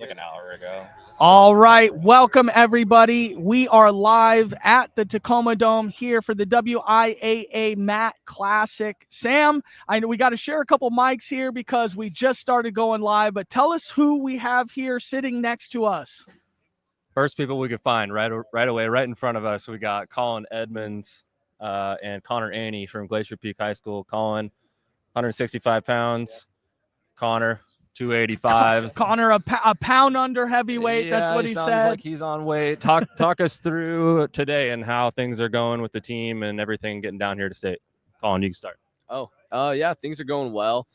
Like an hour ago. All right. Welcome, everybody. We are live at the Tacoma Dome here for the WIAA Mat Classic. Sam, I know we got to share a couple mics here because we just started going live, but tell us who we have here sitting next to us. First people we could find right away, right in front of us, we got Colin Edmonds and Connor Aney from Glacier Peak High School. Colin, 165 pounds. Connor, 285. Connor, a pound under heavyweight. Yeah, That's what he sounds said. like he's on weight. Talk us through today and how things are going with the team and everything getting down here to state. Colin, you can start. Yeah, things are going well.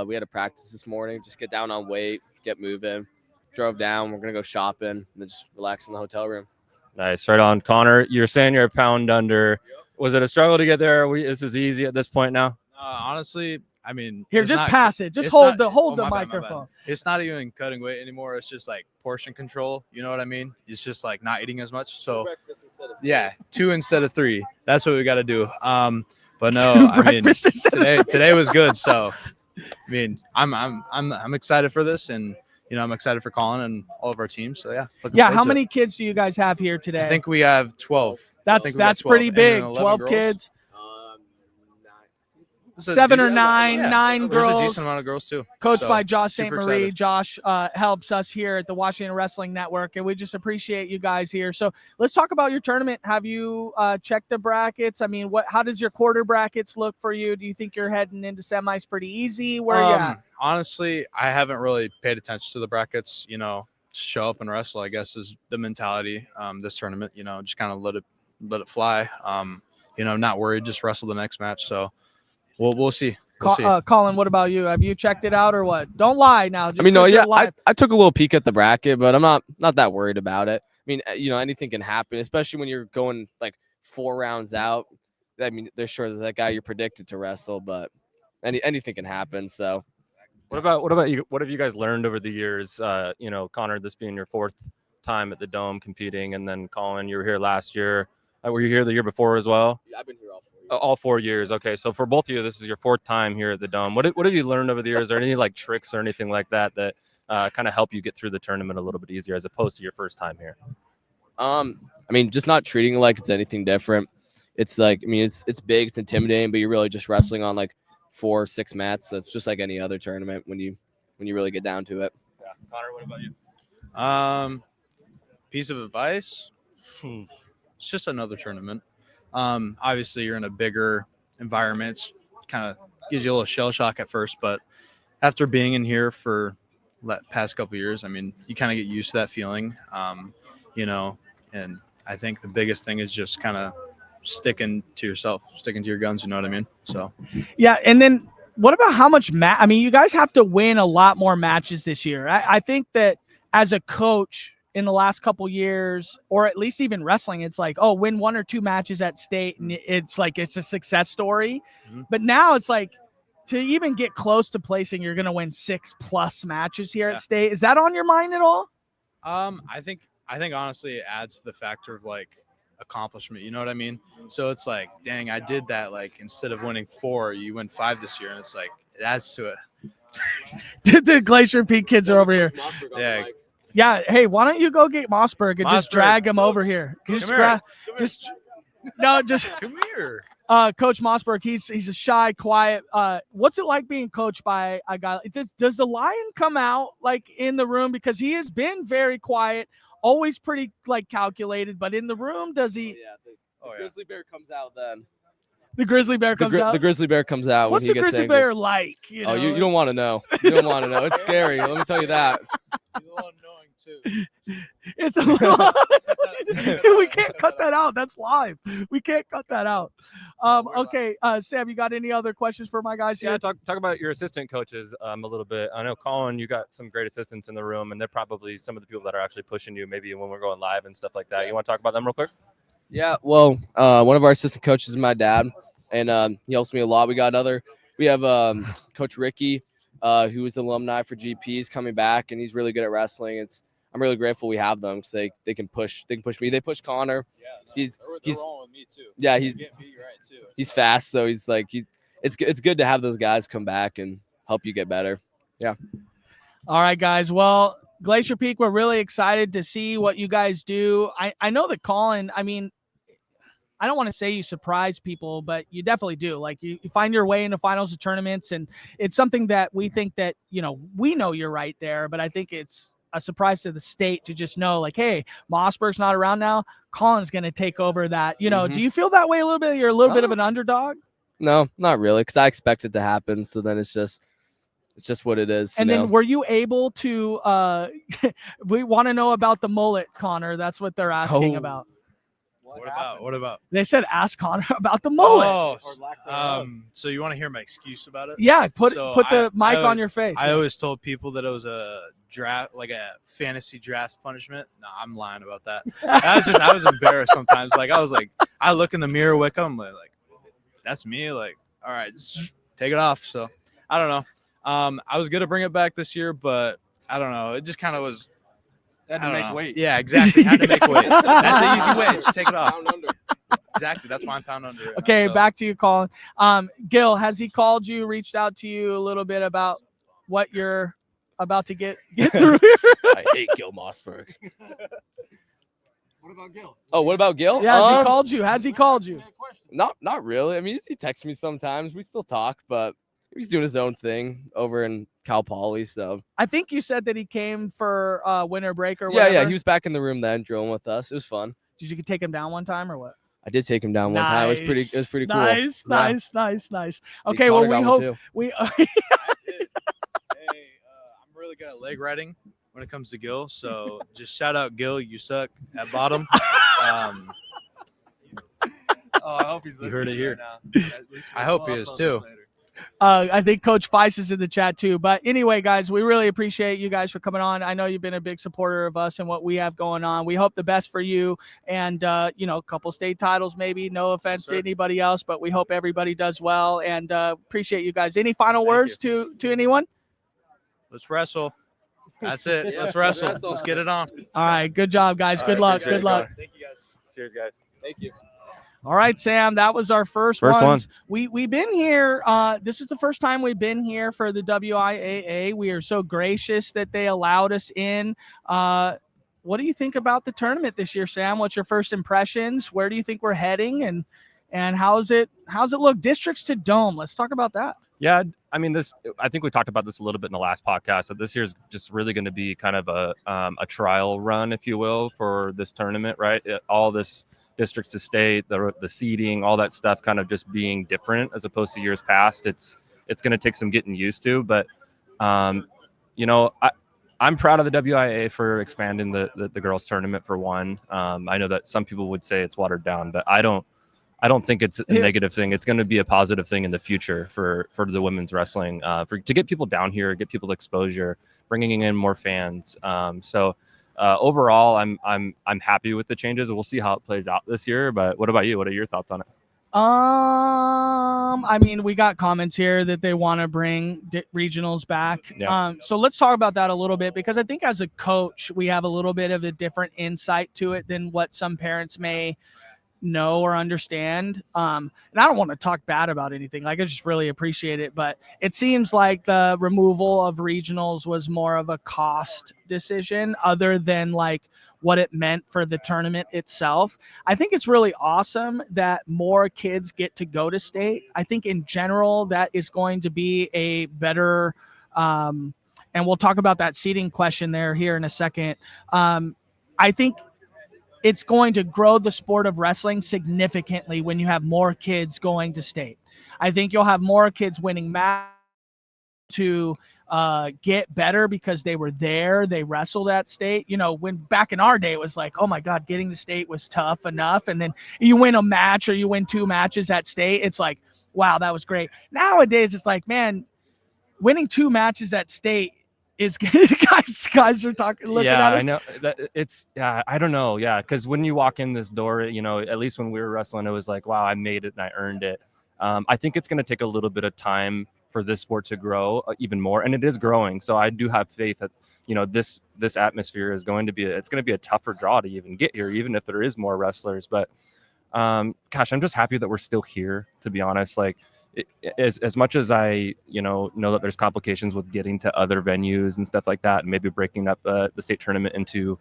We had a practice this morning. Just get down on weight, get moving. Drove down. We're gonna go shopping and then just relax in the hotel room. Nice, right on. Connor, you're saying you're a pound under. Was it a struggle to get there? This is easy at this point now. Honestly, I mean, here, just pass it. Just hold the microphone. It's not even cutting weight anymore. It's just like portion control. You know what I mean? It's just like not eating as much. So yeah, 2 instead of 3. That's what we got to do. But no, I mean, today was good. So I mean, I'm excited for this, and you know, I'm excited for Colin and all of our teams. So yeah. Yeah. How many kids do you guys have here today? I think we have 12. That's pretty big. 12 girls. Kids. 7 or 9, 9 girls. There's a decent amount of girls too. Coached by Josh St. Marie. Josh helps us here at the Washington Wrestling Network, and we just appreciate you guys here. So let's talk about your tournament. Have you checked the brackets? I mean, how does your quarter brackets look for you? Do you think you're heading into semis pretty easy? Where are you at? Honestly, I haven't really paid attention to the brackets. You know, show up and wrestle, I guess, is the mentality. This tournament, you know, just kind of let it fly. You know, not worried, just wrestle the next match. So. We'll see. Colin, what about you? Have you checked it out or what? Don't lie now. I mean, no, yeah, I took a little peek at the bracket, but I'm not that worried about it. I mean, you know, anything can happen, especially when you're going like 4 rounds out. I mean, there's that guy you're predicted to wrestle, but anything can happen. So, what about you? What have you guys learned over the years? You know, Connor, this being your 4th time at the Dome competing, and then Colin, you were here last year. Were you here the year before as well? Yeah, I've been here all 4 years. All 4 years. Okay, so for both of you, this is your 4th time here at the Dome. What have you learned over the years? Are there any like tricks or anything like that kind of help you get through the tournament a little bit easier as opposed to your first time here? I mean, just not treating it like it's anything different. It's like, I mean, it's big, it's intimidating, but you're really just wrestling on like 4 or 6 mats. So it's just like any other tournament when you really get down to it. Yeah. Connor, what about you? Piece of advice. It's just another tournament. Obviously you're in a bigger environment. It's kind of gives you a little shell shock at first, but after being in here for the past couple of years, I mean, you kind of get used to that feeling, you know, and I think the biggest thing is just kind of sticking to yourself, sticking to your guns. You know what I mean? So, yeah. And then what about how much I mean, you guys have to win a lot more matches this year. I think that as a coach, in the last couple years, or at least even wrestling, it's like, oh, win 1 or 2 matches at state, and it's like it's a success story. Mm-hmm. But now it's like to even get close to placing, you're going to win 6+ matches here at state. Is that on your mind at all? I think honestly it adds to the factor of like accomplishment. You know what I mean? So it's like, dang, I did that. Like instead of winning 4, you win 5 this year, and it's like it adds to it. The Glacier Peak kids are over here. Yeah. Yeah, hey, why don't you go get Mossberg and just drag him over here? Come here. Coach Mossberg, he's a shy, quiet. What's it like being coached by a guy? Does the lion come out like in the room, because he has been very quiet, always pretty like calculated, but in the room, does he? The grizzly bear comes out then. The grizzly bear comes out. The grizzly bear comes out. What's when he the gets grizzly angry. bear like? You know? You don't want to know. You don't want to know. It's scary. Let me tell you that. He's a little annoying too. It's a lot. We can't cut that out. That's live. We can't cut that out. Okay, Sam, you got any other questions for my guys here? Yeah, talk about your assistant coaches a little bit. I know, Colin, you got some great assistants in the room, and they're probably some of the people that are actually pushing you maybe when we're going live and stuff like that. You want to talk about them real quick? Yeah, well, one of our assistant coaches is my dad, and he helps me a lot. We have Coach Ricky, who is an alumni for GPs, coming back, and he's really good at wrestling. I'm really grateful we have them because they can push me. They push Connor. Yeah, they're rolling with me too. Yeah, he's fast, so it's good to have those guys come back and help you get better. Yeah. All right, guys. Well, Glacier Peak, we're really excited to see what you guys do. I know that Colin, I mean, I don't want to say you surprise people, but you definitely do. Like you find your way into finals of tournaments, and it's something that we think that, we know you're right there, but I think it's a surprise to the state to just know, like, hey, Mossberg's not around now. Colin's going to take over that. Do you feel that way a little bit? You're a little bit of an underdog? No, not really, because I expect it to happen. So then it's just what it is. And then were you able to we want to know about the mullet, Connor. That's what they're asking about. What about? They said ask Connor about the mullet. So you want to hear my excuse about it? Yeah, put the mic on your face. I always told people that it was a draft, like a fantasy draft punishment. No, I'm lying about that. I was embarrassed sometimes. Like I look in the mirror, wake up, I'm like, that's me. Like, all right, just take it off. So I don't know. I was gonna bring it back this year, but I don't know. It just kind of was. Had to make weight. Yeah, exactly. Had to make weight. That's an easy way. Just take it off. Pound under. Exactly. That's why I'm pound under it. Okay, back to you, Colin. Gil, has he called you, reached out to you a little bit about what you're about to get through here? I hate Gil Mossberg. What about Gil? Oh, what about Gil? Yeah, has he called you? Has he called you? Not really. I mean, he texts me sometimes. We still talk, but he's doing his own thing over in Cal Poly. So I think you said that he came for winter break or whatever. Yeah. He was back in the room then, drilling with us. It was fun. Did you take him down one time or what? I did take him down one time. It was pretty cool. Nice. Okay, well, we hope we. Hey, I'm really good at leg riding when it comes to Gil. So just shout out Gil. You suck at bottom. I hope he's listening. You heard it here. Right now. I hope he is too. I think Coach Feiss is in the chat too. But anyway, guys, we really appreciate you guys for coming on. I know you've been a big supporter of us and what we have going on. We hope the best for you and, a couple state titles maybe. No offense to anybody else, but we hope everybody does well and appreciate you guys. Any final words to anyone? Let's wrestle. That's it. Let's wrestle. Let's get it on. All right. Good job, guys. Good luck. Good luck. Thank you, guys. Cheers, guys. Thank you. All right, Sam, that was our first one. We've been here. This is the first time we've been here for the WIAA. We are so gracious that they allowed us in. What do you think about the tournament this year, Sam? What's your first impressions? Where do you think we're heading? And how's it look? Districts to Dome. Let's talk about that. Yeah, I mean, I think we talked about this a little bit in the last podcast. So this year's just really going to be kind of a trial run, if you will, for this tournament, right? All this districts to state, the seeding, all that stuff kind of just being different as opposed to years past. It's going to take some getting used to, but I'm proud of the WIAA for expanding the girls tournament for one. I know that some people would say it's watered down, but I don't think it's a negative thing. It's going to be a positive thing in the future for the women's wrestling, to get people down here, get people exposure, bringing in more fans. Overall, I'm happy with the changes. We'll see how it plays out this year. But what about you? What are your thoughts on it? I mean, we got comments here that they want to bring regionals back. Yeah. So let's talk about that a little bit, because I think as a coach, we have a little bit of a different insight to it than what some parents may know or understand. And I don't want to talk bad about anything. Like, I just really appreciate it, but it seems like the removal of regionals was more of a cost decision other than like what it meant for the tournament itself. I think it's really awesome that more kids get to go to state. I think in general that is going to be a better and we'll talk about that seating question here in a second. I think it's going to grow the sport of wrestling significantly when you have more kids going to state. I think you'll have more kids winning matches to get better because they were there, they wrestled at state. When back in our day, it was like, oh my God, getting to state was tough enough. And then you win a match or you win 2 matches at state. It's like, wow, that was great. Nowadays, it's like, man, winning 2 matches at state is guys are talking looking at us. I know that it's I don't know, because when you walk in this door, at least when we were wrestling, it was like, wow, I made it and I earned it. I think it's going to take a little bit of time for this sport to grow even more, and it is growing. So I do have faith that this atmosphere is going to be a tougher draw to even get here, even if there is more wrestlers. But gosh, I'm just happy that we're still here, to be honest. Like, as much as I know that there's complications with getting to other venues and stuff like that, and maybe breaking up the state tournament into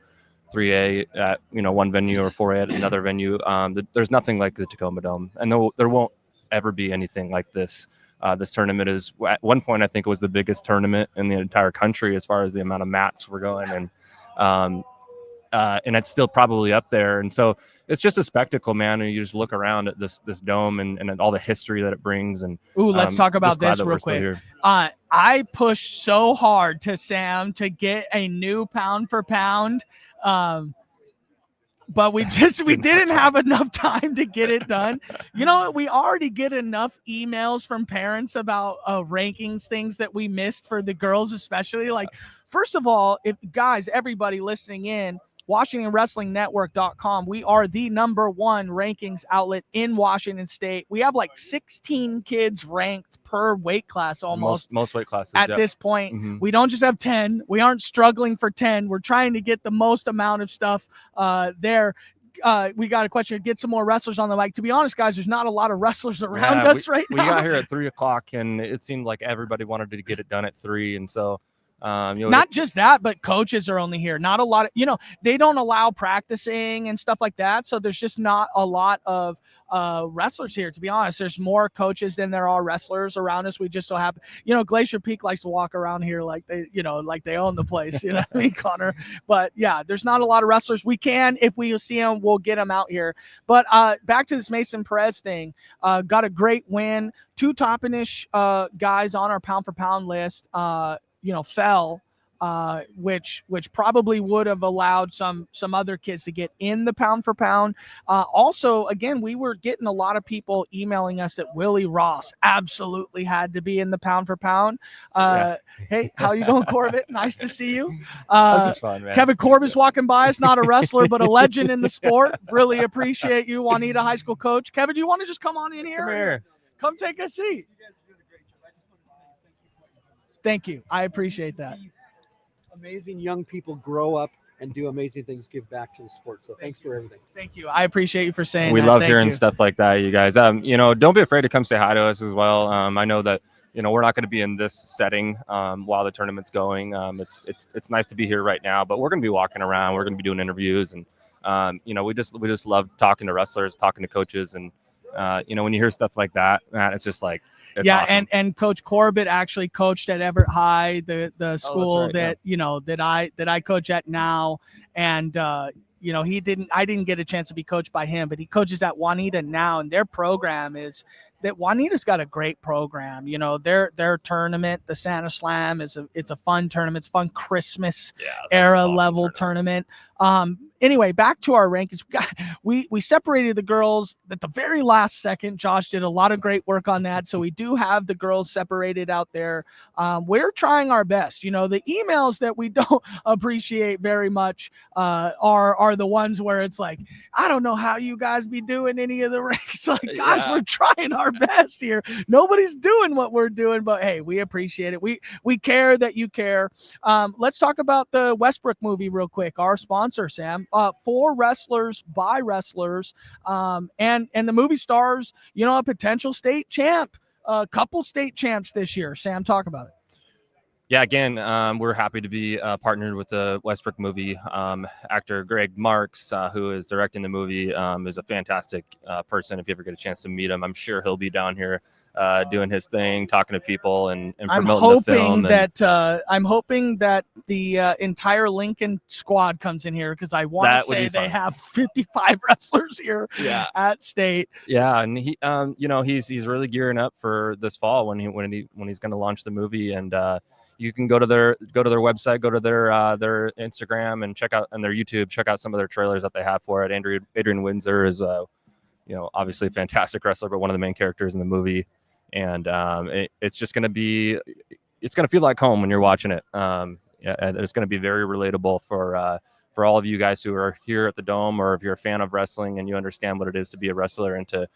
3A at one venue or 4A at another venue. There's nothing like the Tacoma Dome, and there won't ever be anything like this. This tournament is at one point I think it was the biggest tournament in the entire country as far as the amount of mats we're going, and it's still probably up there. And so it's just a spectacle, man. And you just look around at this dome and all the history that it brings. And let's talk about this real quick. I pushed so hard to Sam to get a new pound for pound. But we didn't have enough time to get it done. We already get enough emails from parents about rankings, things that we missed for the girls, especially. Like, first of all, everybody listening in, WashingtonWrestlingNetwork.com. We are the #1 rankings outlet in Washington State. We have like 16 kids ranked per weight class almost. Most weight classes at this point. Mm-hmm. We don't just have 10. We aren't struggling for 10. We're trying to get the most amount of stuff there. We got a question. Get some more wrestlers on the mic. To be honest, guys, there's not a lot of wrestlers around us right now. We got here at 3:00, and it seemed like everybody wanted to get it done at 3. And so, not just that, but coaches are only here. Not a lot of, they don't allow practicing and stuff like that. So there's just not a lot of wrestlers here, to be honest. There's more coaches than there are wrestlers around us. We just so happen, Glacier Peak likes to walk around here like they own the place, you know what I mean, Connor? But yeah, there's not a lot of wrestlers. We can, if we see them, we'll get them out here. But back to this Mason Perez thing, got a great win. 2 top-ish guys on our pound for pound list, fell, which probably would have allowed some other kids to get in the pound for pound. Also, again, we were getting a lot of people emailing us that Willie Ross absolutely had to be in the pound for pound. Hey, how you going, Corbett? Nice to see you. This is fun, man. Kevin Corbett's walking by us, not a wrestler, but a legend in the sport. Really appreciate you, Juanita high school coach. Kevin, do you want to just come on in here? Come here. Come take a seat. Thank you. I appreciate that. Amazing young people grow up and do amazing things, give back to the sport. So thanks for everything. Thank you. I appreciate you for saying we that. love hearing stuff like that, you guys. Don't be afraid to come say hi to us as well. I know that, we're not going to be in this setting while the tournament's going. It's nice to be here right now, but we're going to be walking around. We're going to be doing interviews, and we just love talking to wrestlers, talking to coaches, and when you hear stuff like that, man, it's just like, it's awesome. and Coach Corbett actually coached at Everett High, the school that I coach at now, and I didn't get a chance to be coached by him, but he coaches at Juanita now, and their program is that Juanita's got a great program. Their tournament, the Santa Slam, it's a fun tournament. It's fun Christmas era awesome level tournament. Anyway, back to our rankings. We separated the girls at the very last second. Josh did a lot of great work on that. So we do have the girls separated out there. We're trying our best. The emails that we don't appreciate very much are the ones where it's like, I don't know how you guys be doing any of the ranks. Like, gosh, we're trying our best here. Nobody's doing what we're doing, but hey, we appreciate it. We care that you care. Let's talk about the Westbrook movie real quick. Our sponsor, Sam. For wrestlers by wrestlers, and the movie stars, a potential state champ, a couple state champs this year. Sam, talk about it. Yeah, again, we're happy to be partnered with the Westbrook movie. Actor Greg Marks, who is directing the movie, is a fantastic person. If you ever get a chance to meet him, I'm sure he'll be down here doing his thing, talking to people and promoting the film. I'm hoping that the entire Lincoln squad comes in here, because I want to say they have 55 wrestlers here at state. Yeah, and he, he's really gearing up for this fall when he's going to launch the movie, and you can go to their website, go to their Instagram, and check out, and their YouTube, check out some of their trailers that they have for it. Adrian Windsor is obviously a fantastic wrestler, but one of the main characters in the movie. And it's just going to be, it's going to feel like home when you're watching it. It's going to be very relatable for for all of you guys who are here at the Dome, or if you're a fan of wrestling and you understand what it is to be a wrestler and to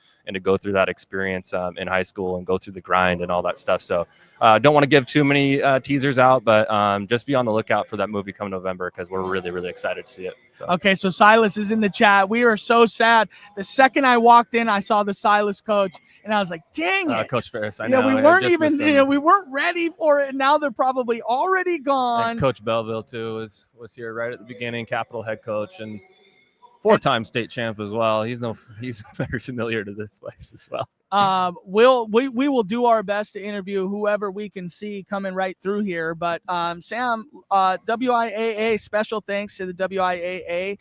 go through that experience in high school and go through the grind and all that stuff. So don't want to give too many teasers out, but just be on the lookout for that movie come November, because we're really, really excited to see it. So. Okay, so Silas is in the chat. We are so sad. The second I walked in, I saw the Silas coach, and I was like, dang it. Coach Ferris, I know. We weren't even, we weren't ready for it, and now they're probably already gone. And Coach Belleville, too, was here right at the beginning, Capital head coach, and four-time state champ as well. He's very familiar to this place as well. We will do our best to interview whoever we can see coming right through here. But Sam, WIAA, special thanks to the WIAA.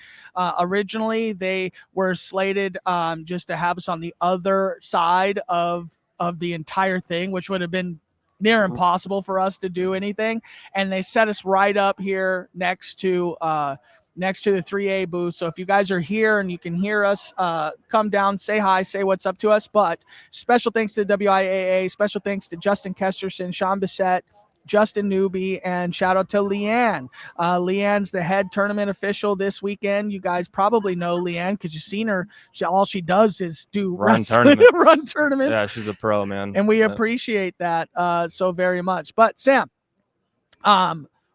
Originally, they were slated just to have us on the other side of the entire thing, which would have been near impossible for us to do anything. And they set us right up here next to the 3A booth. So if you guys are here and you can hear us, come down, say hi, say what's up to us. But special thanks to WIAA, special thanks to Justin Kesterson, Sean Bissett, Justin Newby, and shout out to Leanne. Leanne's the head tournament official this weekend. You guys probably know Leanne because you've seen her. All she does is run tournaments. Yeah, she's a pro, man. And we appreciate that so very much. But Sam,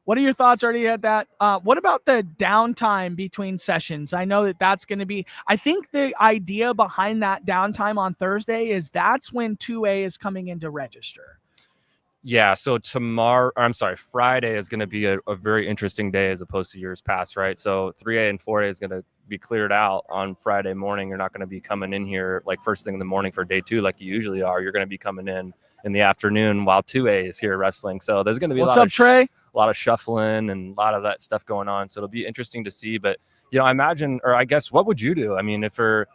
what are your thoughts already at that? What about the downtime between sessions? I know that's going to be, I think the idea behind that downtime on Thursday is that's when 2A is coming in to register. Yeah, so Friday is going to be a very interesting day as opposed to years past, right? So 3A and 4A is going to be cleared out on Friday morning. You're not going to be coming in here like first thing in the morning for day 2 like you usually are. You're going to be coming in the afternoon while 2A is here wrestling. So there's going to be a lot of shuffling and a lot of that stuff going on. So it'll be interesting to see. But, I imagine, or I guess, what would you do? I mean, if you're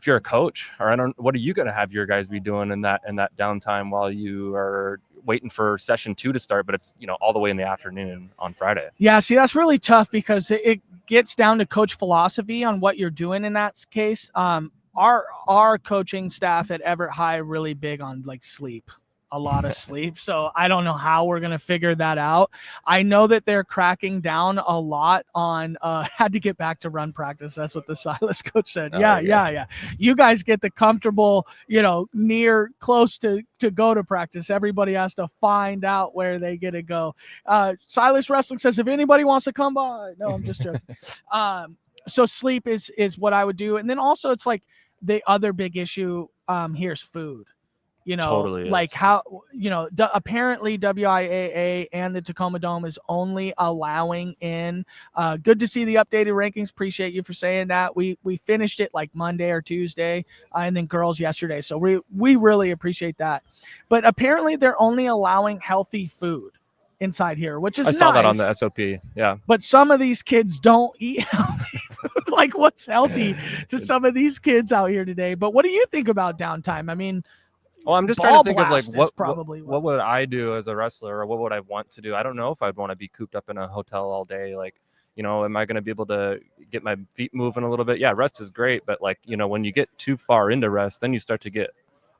a coach, or what are you going to have your guys be doing in that downtime while you are waiting for session 2 to start, but it's, all the way in the afternoon on Friday? Yeah. See, that's really tough because it gets down to coach philosophy on what you're doing in that case. Our coaching staff at Everett High really big on like sleep. A lot of sleep. So I don't know how we're going to figure that out. I know that they're cracking down a lot on, had to get back to run practice. That's what the Silas coach said. Yeah. You guys get the comfortable, near close to go to practice. Everybody has to find out where they get to go. Silas Wrestling says, if anybody wants to come by, no, I'm just joking. So sleep is what I would do. And then also it's like the other big issue here's food. Totally like how, apparently WIAA and the Tacoma Dome is only allowing in, good to see the updated rankings. Appreciate you for saying that. We finished it like Monday or Tuesday and then girls yesterday. So we really appreciate that. But apparently they're only allowing healthy food inside here, which is I saw that on the SOP. Yeah. But some of these kids don't eat healthy food. Like what's healthy to some of these kids out here today? But what do you think about downtime? I mean, well, I'm just trying to think of like what would I do as a wrestler, or what would I want to do? I don't know if I'd want to be cooped up in a hotel all day. Like, am I going to be able to get my feet moving a little bit? Yeah, rest is great, but like, when you get too far into rest, then you start to get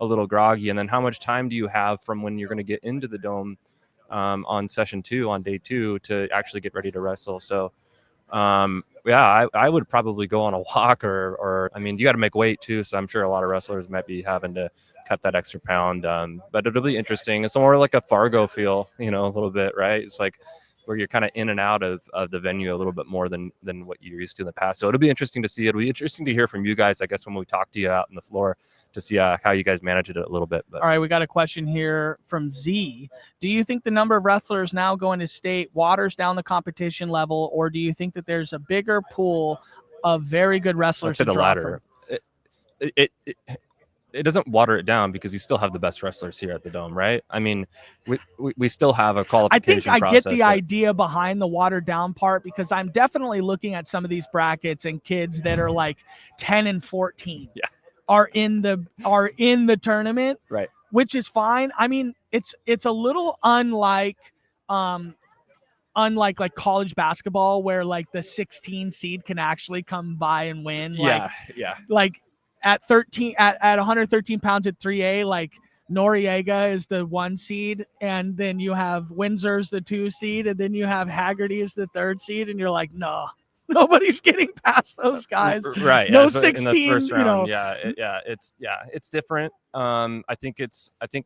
a little groggy. And then how much time do you have from when you're going to get into the Dome on session 2 on day 2 to actually get ready to wrestle? So I would probably go on a walk or I mean, you got to make weight too. So I'm sure a lot of wrestlers might be having to cut that extra pound. But it'll be interesting. It's more like a Fargo feel, a little bit, right? It's like where you're kind of in and out of the venue a little bit more than what you're used to in the past. So it'll be interesting to see. It'll be interesting to hear from you guys, I guess, when we talk to you out on the floor to see how you guys manage it a little bit. But. All right, we got a question here from Z. Do you think the number of wrestlers now going to state waters down the competition level, or do you think that there's a bigger pool of very good wrestlers? To the latter. It doesn't water it down because you still have the best wrestlers here at the Dome, right? I mean, we still have a qualification process. I get the idea behind the watered down part because I'm definitely looking at some of these brackets and kids that are like 10 and 14 are in the tournament, right? Which is fine. I mean, it's a little unlike like college basketball where like the 16 seed can actually come by and win. Like at 113 pounds at 3A, like Noriega is the 1 seed, and then you have Windsor's the 2 seed, and then you have Haggerty as the 3rd seed, and you're like, no, Nobody's getting past those guys. Right. No so in the 16, first you round. know. It's different. I think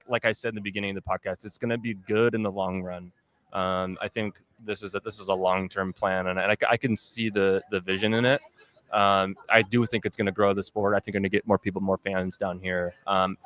like I said in the beginning of the podcast, it's going to be good in the long run. I think this is a long-term plan, and I can see the vision in it. I do think it's going to grow the sport. I think we're going to get more people, more fans down here. And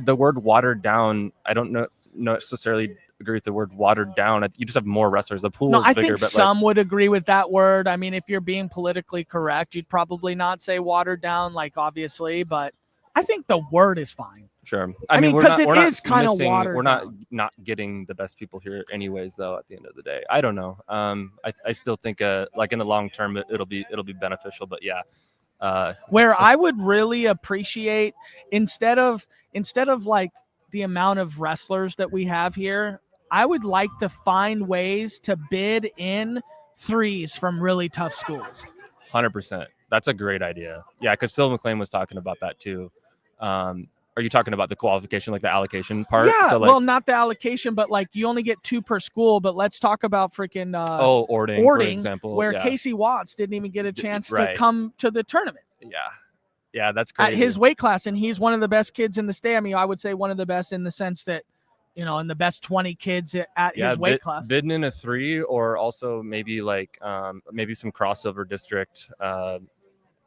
the word watered down, I don't necessarily agree with the word watered down. You just have more wrestlers. The pool is I bigger. think But some would agree with that word. I mean, if you're being politically correct, you'd probably not say watered down, like obviously, but I think the word is fine. Sure. I mean, because it is kind of watered We're down. not getting the best people here anyways, though, at the end of the day. I don't know. I still think like in the long term, it'll be beneficial, but yeah. I would really appreciate instead of like the amount of wrestlers that we have here, I would like to find ways to bid in threes from really tough schools. 100%. That's a great idea. Yeah, because Phil McLean was talking about that too. Are you talking about the qualification, like the allocation part? Yeah, so, like, well, not the allocation, but like you only get 2 per school. But let's talk about freaking Ording, for example, where Casey Watts didn't even get a chance to come to the tournament. Yeah, that's crazy. At his weight class, and he's one of the best kids in the state. I mean, I would say one of the best in the sense that, you know, in the best 20 kids at his weight class. Bidding in a 3, or also maybe like maybe some crossover district.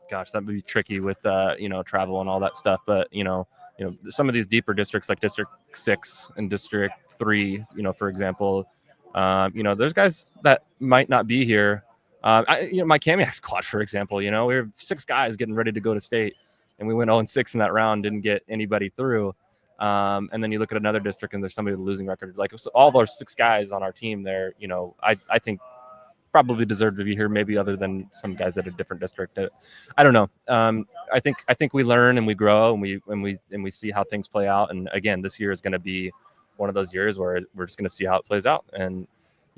Gosh, that would be tricky with travel and all that stuff. But you know, some of these deeper districts like District 6 and District 3, for example, there's guys that might not be here. My Kamiak squad, for example, we were 6 guys getting ready to go to state, and we went 0-6 in that round, didn't get anybody through. And then you look at another district and there's somebody with a losing record. Like, so all those 6 guys on our team there, I think probably deserve to be here, maybe other than some guys at a different district. I don't know. I think we learn and we grow and we see how things play out. And again, this year is going to be one of those years where we're just going to see how it plays out. And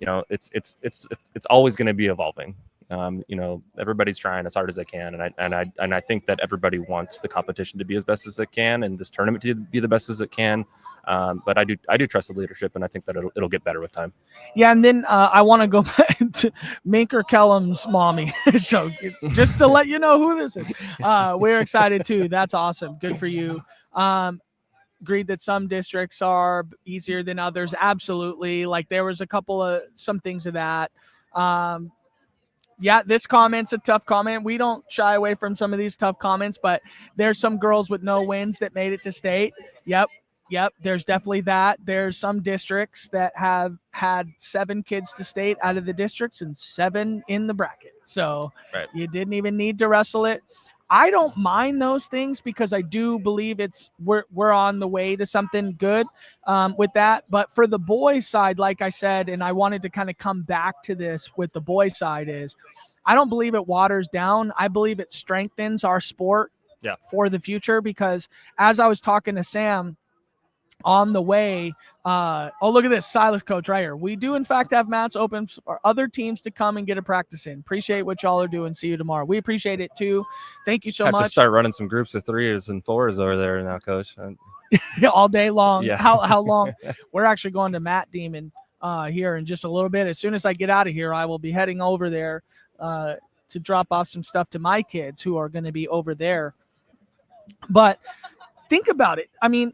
it's always going to be evolving. Everybody's trying as hard as they can, and I think that everybody wants the competition to be as best as it can, and this tournament to be the best as it can. But I do trust the leadership, and I think that it'll get better with time. Yeah, and then I want to go back to Minker Kellum's mommy. So just to let you know who this is, we're excited too. That's awesome. Good for you. Agreed that some districts are easier than others. Absolutely. Like there was some things of that. Yeah, this comment's a tough comment. We don't shy away from some of these tough comments, but there's some girls with no wins that made it to state. Yep. There's definitely that. There's some districts that have had 7 kids to state out of the districts and 7 in the bracket. So You didn't even need to wrestle it. I don't mind those things because I do believe we're on the way to something good with that. But for the boys side, like I said, and I wanted to kind of come back to this with the boys side, is I don't believe it waters down. I believe it strengthens our sport for the future, because as I was talking to Sam on the way, look at this, Silas coach right here. We do in fact have mats open for other teams to come and get a practice in. Appreciate what y'all are doing. See you tomorrow. We appreciate it too. Thank you so much. Have to start running some groups of 3s and 4s over there now, coach. All day long. Yeah. How long? We're actually going to Matt Demon here in just a little bit. As soon as I get out of here, I will be heading over there to drop off some stuff to my kids who are going to be over there. But think about it. I mean,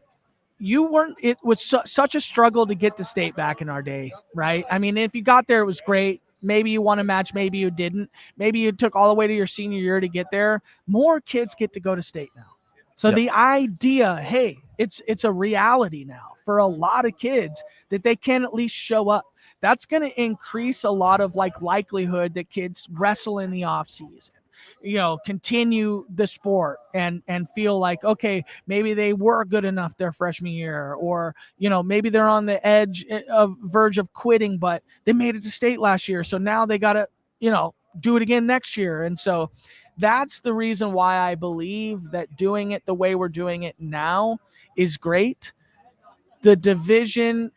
it was such a struggle to get to state back in our day, right? I mean, if you got there, it was great. Maybe you won a match, maybe you didn't. Maybe you took all the way to your senior year to get there. More kids get to go to state now. So the idea, hey, it's a reality now for a lot of kids that they can at least show up. That's going to increase a lot of likelihood that kids wrestle in the off season, continue the sport and feel like, okay, maybe they were good enough their freshman year, or, maybe they're on the verge of quitting, but they made it to state last year. So now they got to, do it again next year. And so that's the reason why I believe that doing it the way we're doing it now is great. The division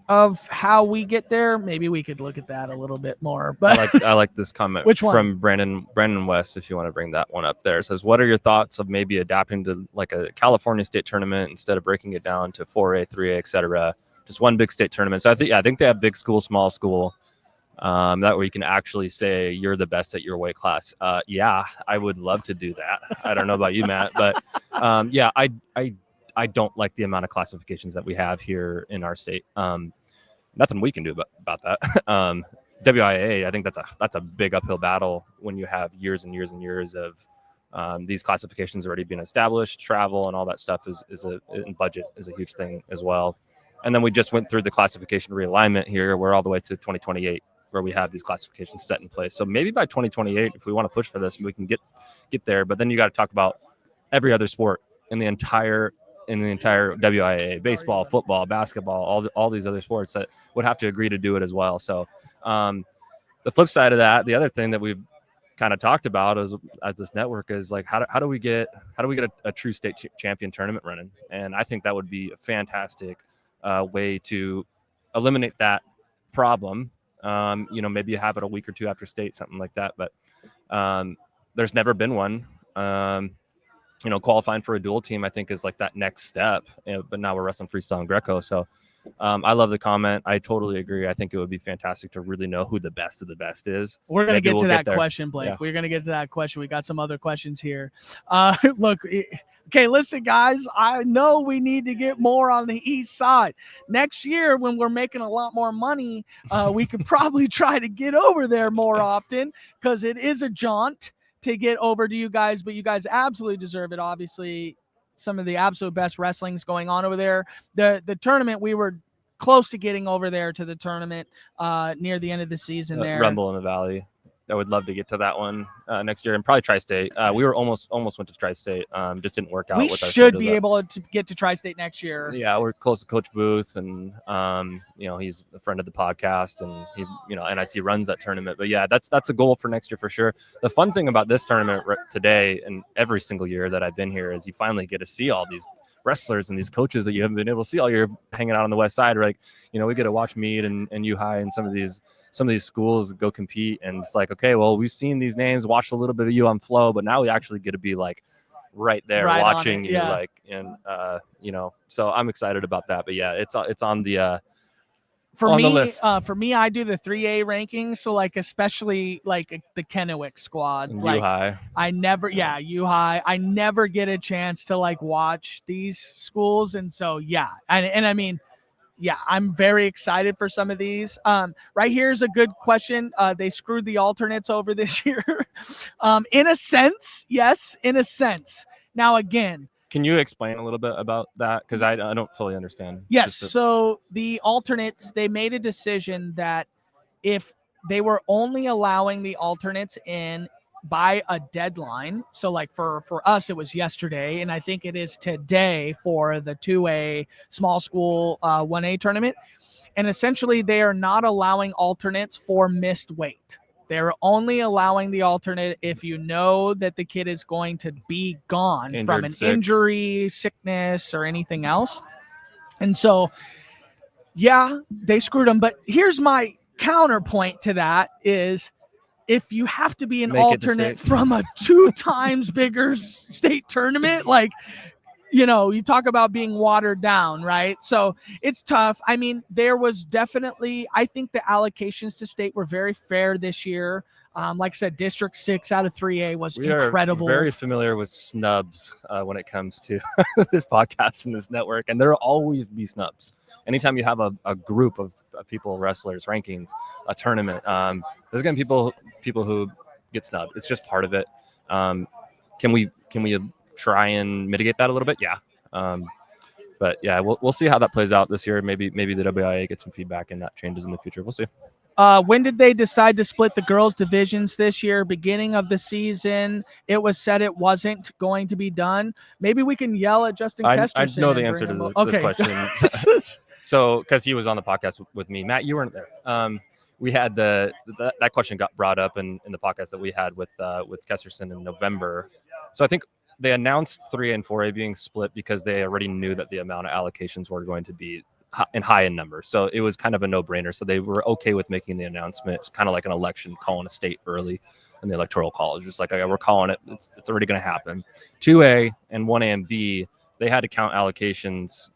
of how we get there, maybe we could look at that a little bit more. But I like this comment. Which one? From Brandon West, if you want to bring that one up there. It says, what are your thoughts of maybe adapting to like a California state tournament instead of breaking it down to 4A, 3A, etc.? Just one big state tournament. So I think they have big school, small school. That way you can actually say you're the best at your weight class. Yeah, I would love to do that. I don't know about you, Matt, but yeah, I don't like the amount of classifications that we have here in our state. Nothing we can do about that. WIAA, I think that's a big uphill battle when you have years and years and years of these classifications already being established. Travel and all that stuff and budget is a huge thing as well. And then we just went through the classification realignment here. We're all the way to 2028 where we have these classifications set in place. So maybe by 2028, if we want to push for this, we can get there. But then you got to talk about every other sport in the entire WIAA, baseball, football, basketball, all these other sports that would have to agree to do it as well. So the flip side of that, the other thing that we've kind of talked about as this network is like how do we get a true state champion tournament running? And I think that would be a fantastic way to eliminate that problem. Maybe you have it a week or two after state, something like that. But there's never been one. Qualifying for a dual team, I think, is like that next step. But now we're wrestling freestyle and Greco. So I love the comment. I totally agree. I think it would be fantastic to really know who the best of the best is. We're going to get to that question, Blake. Yeah. We're going to get to that question. We got some other questions here. Look, okay, listen, guys, I know we need to get more on the east side. Next year, when we're making a lot more money, we could probably try to get over there more often because it is a jaunt to get over to you guys, but you guys absolutely deserve it. Obviously, some of the absolute best wrestling's going on over there. The tournament, we were close to getting over there to the tournament near the end of the season there. Rumble in the Valley. I would love to get to that one next year, and probably Tri-State. We were almost went to Tri-State. Just didn't work out. We should be able to get to Tri-State next year. Yeah, we're close to Coach Booth, and he's a friend of the podcast, and he NIC runs that tournament. But yeah, that's a goal for next year for sure. The fun thing about this tournament today and every single year that I've been here is you finally get to see all these wrestlers and these coaches that you haven't been able to see all year hanging out on the west side. Like, we get to watch Meade and U-High and some of these schools go compete, and it's like, okay, well, we've seen these names, watched a little bit of you on Flow, but now we actually get to be like right there watching you, yeah. So I'm excited about that. But yeah, it's on the for me, the list. For me, I do the 3A rankings. So like, especially like the Kennewick squad, and like U-High. U-High. I never get a chance to like watch these schools. And so, yeah. And I mean, yeah, I'm very excited for some of these. Right here is a good question. They screwed the alternates over this year. In a sense, yes, in a sense. Now, again, can you explain a little bit about that? Because I don't fully understand. Yes. So the alternates, they made a decision that if they were only allowing the alternates in by a deadline, so like for us, it was yesterday, and I think it is today for the 2A small school 1A tournament. And essentially, they are not allowing alternates for missed weight. They're only allowing the alternate if you know that the kid is going to be gone from an injury, sickness, or anything else. And so, yeah, they screwed them. But here's my counterpoint to that is if you have to be an alternate from a 2 times bigger state tournament, like, you talk about being watered down, right? So it's tough. I mean, there was definitely, I think the allocations to state were very fair this year. Like I said, District 6 out of 3A was incredible. We are very familiar with snubs when it comes to this podcast and this network, and there will always be snubs. Anytime you have a group of people, wrestlers, rankings, a tournament, there's going to be people who get snubbed. It's just part of it. Can we try and mitigate that a little bit? Yeah. But yeah, we'll see how that plays out this year. Maybe the WIAA gets some feedback and that changes in the future. We'll see. When did they decide to split the girls divisions this year? Beginning of the season, it was said it wasn't going to be done. Maybe we can yell at Justin Kesterson. I know the answer to this question. So, because he was on the podcast with me. Matt, you weren't there. We had that question got brought up in the podcast that we had with Kesterson in November. So I think they announced 3A and 4A being split because they already knew that the amount of allocations were going to be high in number. So it was kind of a no-brainer. So they were okay with making the announcement. It's kind of like an election, calling a state early in the electoral college. Just like, okay, we're calling it. It's already going to happen. 2A and 1A and B, they had to count allocations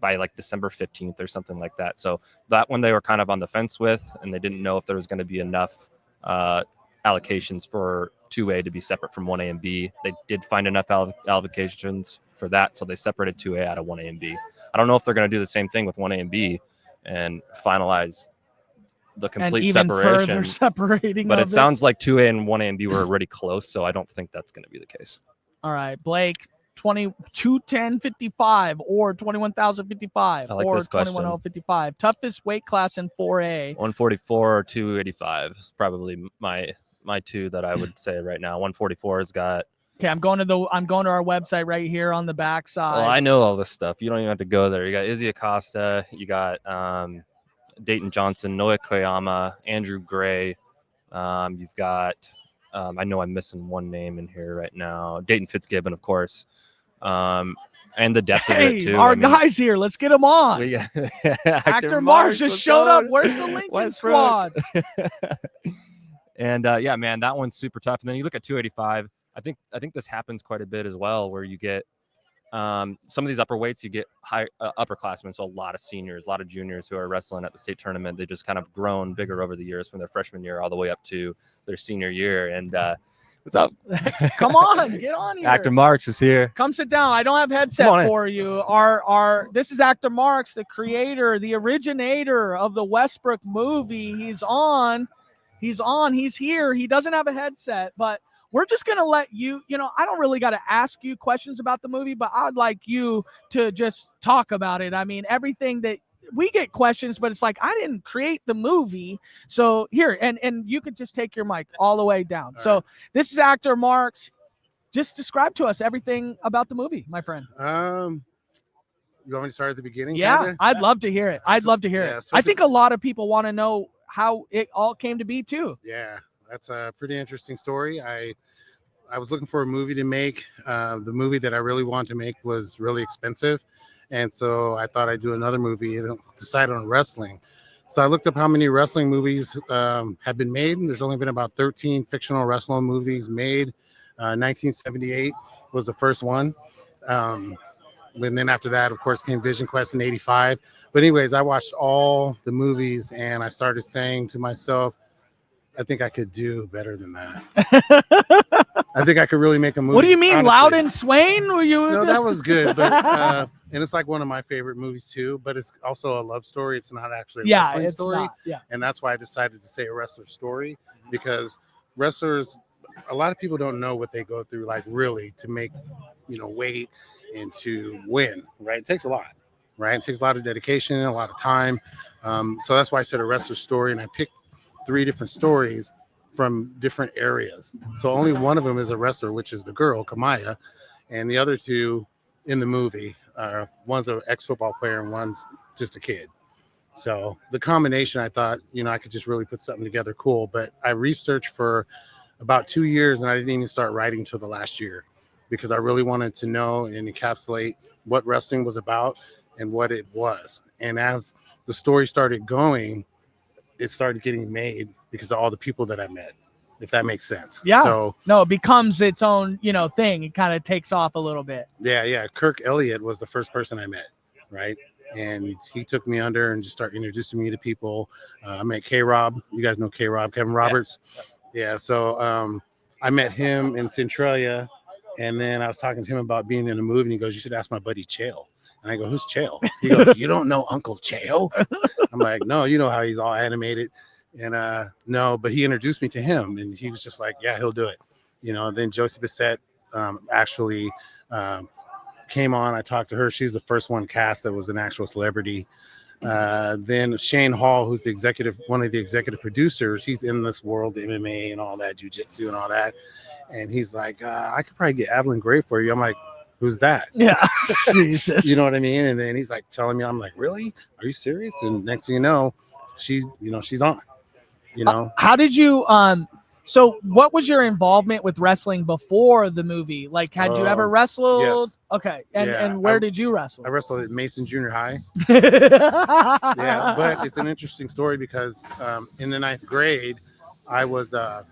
by like December 15th or something like that. So that one they were kind of on the fence with, and they didn't know if there was going to be enough allocations for 2A to be separate from 1A and B. They did find enough allocations for that, so they separated 2A out of 1A and B. I don't know if they're going to do the same thing with 1A and B and finalize the complete and even separation. further separating. But of it sounds like 2A and 1A and B were already close, so I don't think that's going to be the case. All right, Blake, 2210.55 or 21,055 I like or this question. 21,055. Toughest weight class in 4A. 144 or 285 is probably my two that I would say right now. 144 has got. Okay, I'm going to our website right here on the back side. Well, I know all this stuff. You don't even have to go there. You got Izzy Acosta. You got Dayton Johnson, Noah Koyama, Andrew Gray. You've got. I know I'm missing one name in here right now. Dayton Fitzgibbon, of course. And the depth of it too. Our guys here. Let's get them on. We got, Actor Marks just showed up. Where's the Lincoln Westbrook. squad? And yeah, man, that one's super tough. And then you look at 285. I think this happens quite a bit as well, where you get some of these upper weights, you get high upperclassmen, so a lot of seniors, a lot of juniors who are wrestling at the state tournament. They just kind of grown bigger over the years from their freshman year all the way up to their senior year. And what's up? Come on, get on here. Actor Marks is here. Come sit down. I don't have headset for you. This is Actor Marks, the creator, the originator of the Westbrook movie. He's on. He's here. He doesn't have a headset, but we're just going to let you, I don't really got to ask you questions about the movie, but I'd like you to just talk about it. I mean, everything that we get questions, but it's like, I didn't create the movie. So here, and you could just take your mic all the way down. All right. This is Actor Marks. Just describe to us everything about the movie, my friend. You want me to start at the beginning? Yeah, kinda? I'd love to hear it. I'd love to hear it. I think a lot of people want to know how it all came to be too. Yeah, that's a pretty interesting story. I was looking for a movie to make. The movie that I really wanted to make was really expensive. And so I thought I'd do another movie and decide on wrestling. So I looked up how many wrestling movies have been made. There's only been about 13 fictional wrestling movies made. 1978 was the first one. And then after that, of course, came Vision Quest in 85. But anyways, I watched all the movies and I started saying to myself, I think I could do better than that. I think I could really make a movie. What do you mean, honestly. Loud and Swain? No, that was good. But and it's like one of my favorite movies too. But it's also a love story. It's not actually a wrestling story. Not, yeah. And that's why I decided to say a wrestler story, because wrestlers, a lot of people don't know what they go through, like really to make, weight and to win. Right? It takes a lot. Right? It takes a lot of dedication, a lot of time. So that's why I said a wrestler story, and I picked 3 different stories from different areas. So only one of them is a wrestler, which is the girl, Kamaya, and the other 2 in the movie, one's an ex-football player and one's just a kid. So the combination, I thought, I could just really put something together cool. But I researched for about 2 years, and I didn't even start writing till the last year because I really wanted to know and encapsulate what wrestling was about and what it was. And as the story started going, it started getting made because of all the people that I met, if that makes sense. Yeah. So no, it becomes its own, thing. It kind of takes off a little bit. Yeah. Kirk Elliott was the first person I met, right? And he took me under and just started introducing me to people. I met K-Rob. You guys know K-Rob, Kevin Roberts. Yeah. So I met him in Centralia, and then I was talking to him about being in a movie, and he goes, "You should ask my buddy Chael." And I go, "Who's Chael?" He goes, "You don't know Uncle Chael?" I'm like, "No, you know how he's all animated." And no, but he introduced me to him, and he was just like, "Yeah, he'll do it." Then Josie Bissett actually came on. I talked to her. She's the first one cast that was an actual celebrity. Then Shane Hall, who's one of the executive producers, he's in this world, MMA and all that, jiu-jitsu and all that. And he's like, I could probably get Evelyn Gray for you. I'm like, who's that? Yeah. Jesus. You know what I mean? And then he's like telling me, I'm like, really? Are you serious? And next thing you know, she's on, how did you, so what was your involvement with wrestling before the movie? Like, had you ever wrestled? Yes. Okay. And where did you wrestle? I wrestled at Mason Junior High. Yeah. But it's an interesting story because in the 9th grade, I was a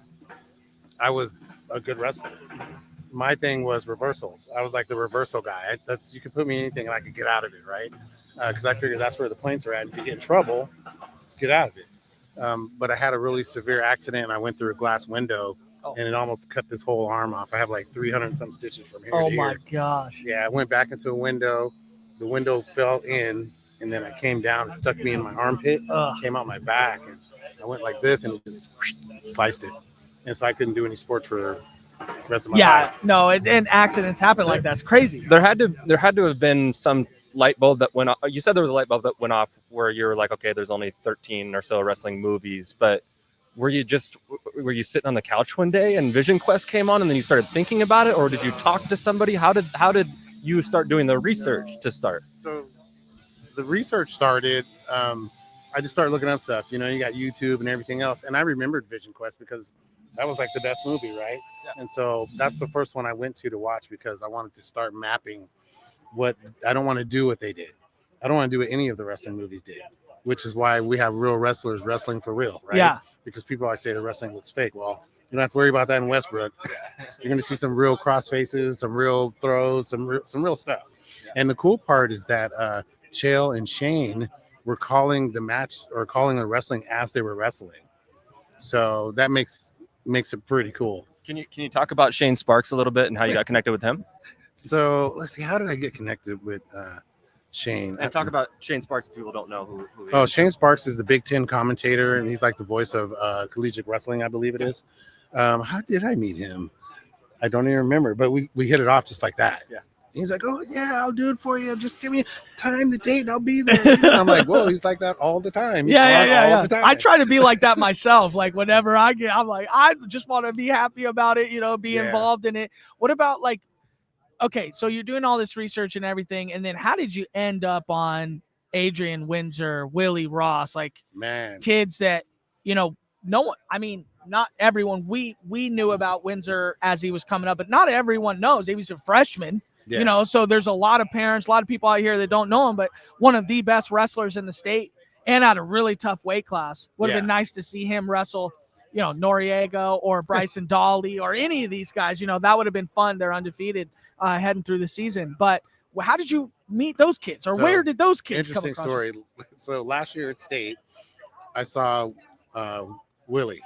good wrestler. My thing was reversals. I was like the reversal guy. You could put me in anything and I could get out of it, right? because I figured that's where the planes are at. If you get in trouble, let's get out of it. But I had a really severe accident, and I went through a glass window, and it almost cut this whole arm off. I have like 300 and some stitches from here to Oh here. my gosh. Yeah, I went back into a window. The window fell in, and then I came down, it stuck me in my armpit, came out my back, and I went like this, and it just sliced it. And so I couldn't do any sport for the rest of my life. No, and accidents happen like that. It's crazy. There had to have been some light bulb that went off. You said there was a light bulb that went off where you were like, okay, there's only 13 or so wrestling movies, but were you sitting on the couch one day and Vision Quest came on and then you started thinking about it, or did you talk to somebody? How did you start doing the research to start? So the research started, I just started looking up stuff. You got YouTube and everything else, and I remembered Vision Quest because that was like the best movie, right? Yeah. And so that's the first one I went to watch because I wanted to start mapping what I don't want to do what they did. I don't want to do what any of the wrestling movies did, which is why we have real wrestlers wrestling for real, right? Yeah. Because people always say the wrestling looks fake. Well, you don't have to worry about that in Westbrook. You're going to see some real cross faces, some real throws, some real stuff. Yeah. And the cool part is that Chael and Shane were calling the match or calling the wrestling as they were wrestling. So that makes it pretty cool. Can you talk about Shane Sparks a little bit and how you got connected with him? So let's see, how did I get connected with Shane? And talk about Shane Sparks if people don't know who he is. Oh, Shane Sparks is the Big Ten commentator, and he's like the voice of collegiate wrestling, I believe it is. How did I meet him? I don't even remember, but we hit it off just like that. Yeah. He's like, oh, yeah, I'll do it for you. Just give me time, the date, and I'll be there. I'm like, whoa, he's like that all the time. Yeah. All the time. I try to be like that myself. Like, whenever I'm like, I just want to be happy about it, be involved in it. What about, like, okay, so you're doing all this research and everything, and then how did you end up on Adrian Windsor, Willie Ross, like, man, kids that, no one, I mean, not everyone, we knew about Windsor as he was coming up, but not everyone knows. He was a freshman. Yeah. So there's a lot of parents, a lot of people out here that don't know him, but one of the best wrestlers in the state and at a really tough weight class. Would have been nice to see him wrestle, Noriega or Bryson Dolly or any of these guys. That would have been fun. They're undefeated heading through the season. But how did you meet those kids, or where did those kids come across? Interesting story. So last year at state, I saw Willie,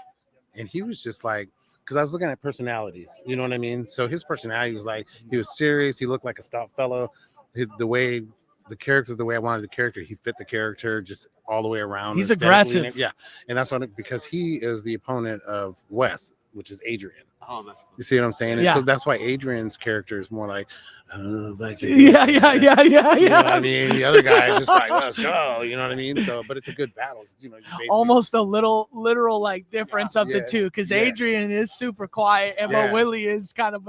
and he was just like, because I was looking at personalities, you know what I mean? So his personality was like, he was serious. He looked like a stout fellow. The way I wanted the character, he fit the character just all the way around. He's aggressive. Yeah. And that's because he is the opponent of Wes, which is Adrian. Oh, that's cool. You see what I'm saying? And Yeah. so that's why Adrian's character is more like, Yeah. You know what I mean? The other guy is just like, let's go. You know what I mean? So, but it's a a battle. You basically, Almost a literal like difference of the Yeah. two, because Yeah. Adrian is super quiet, and Yeah. but Willie is kind of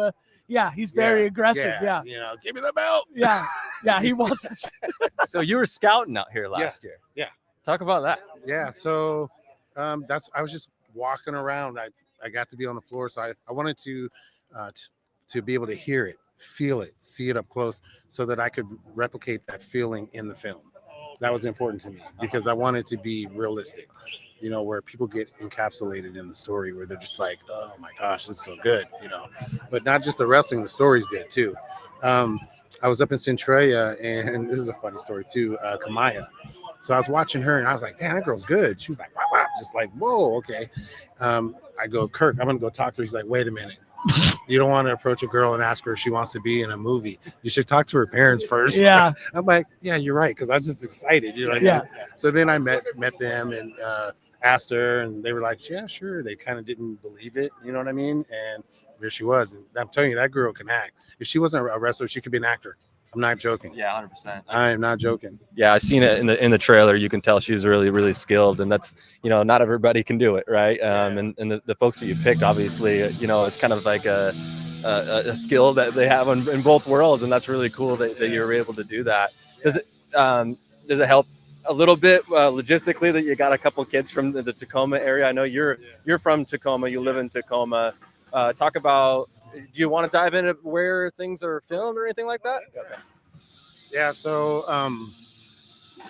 he's very aggressive. Yeah. Give me the belt. Yeah, he was. So you were scouting out here last year. Yeah. Talk about that. Yeah. So I was just walking around. I got to be on the floor, so I wanted to be able to hear it, feel it, see it up close, so that I could replicate that feeling in the film. That was important to me because I wanted to be realistic, where people get encapsulated in the story, where they're just like, oh my gosh, it's so good, But not just the wrestling, the story's good too. I was up in Centralia, and this is a funny story too, Kamaya. So I was watching her, and I was like, damn, that girl's good. She was like, wow, just like, whoa, okay. I go, Kirk, I'm going to go talk to her. He's like, wait a minute. You don't want to approach a girl and ask her if she wants to be in a movie. You should talk to her parents first. Yeah. I'm like, yeah, you're right, because I was just excited. You know what I mean? So then I met them and asked her, and they were like, yeah, sure. They kind of didn't believe it. You know what I mean? And there she was. And I'm telling you, that girl can act. If she wasn't a wrestler, she could be an actor. I'm not joking. Yeah, 100%. I am not joking. Yeah, I seen it in the trailer. You can tell she's really, really skilled, and that's not everybody can do it, right? And the folks that you picked, obviously, it's kind of like a skill that they have in both worlds, and that's really cool that you were able to do that. Does it help a little bit logistically that you got a couple kids from the Tacoma area? I know you're from Tacoma. You live in Tacoma. Talk about. Do you want to dive into where things are filmed or anything like that? Okay. Yeah, so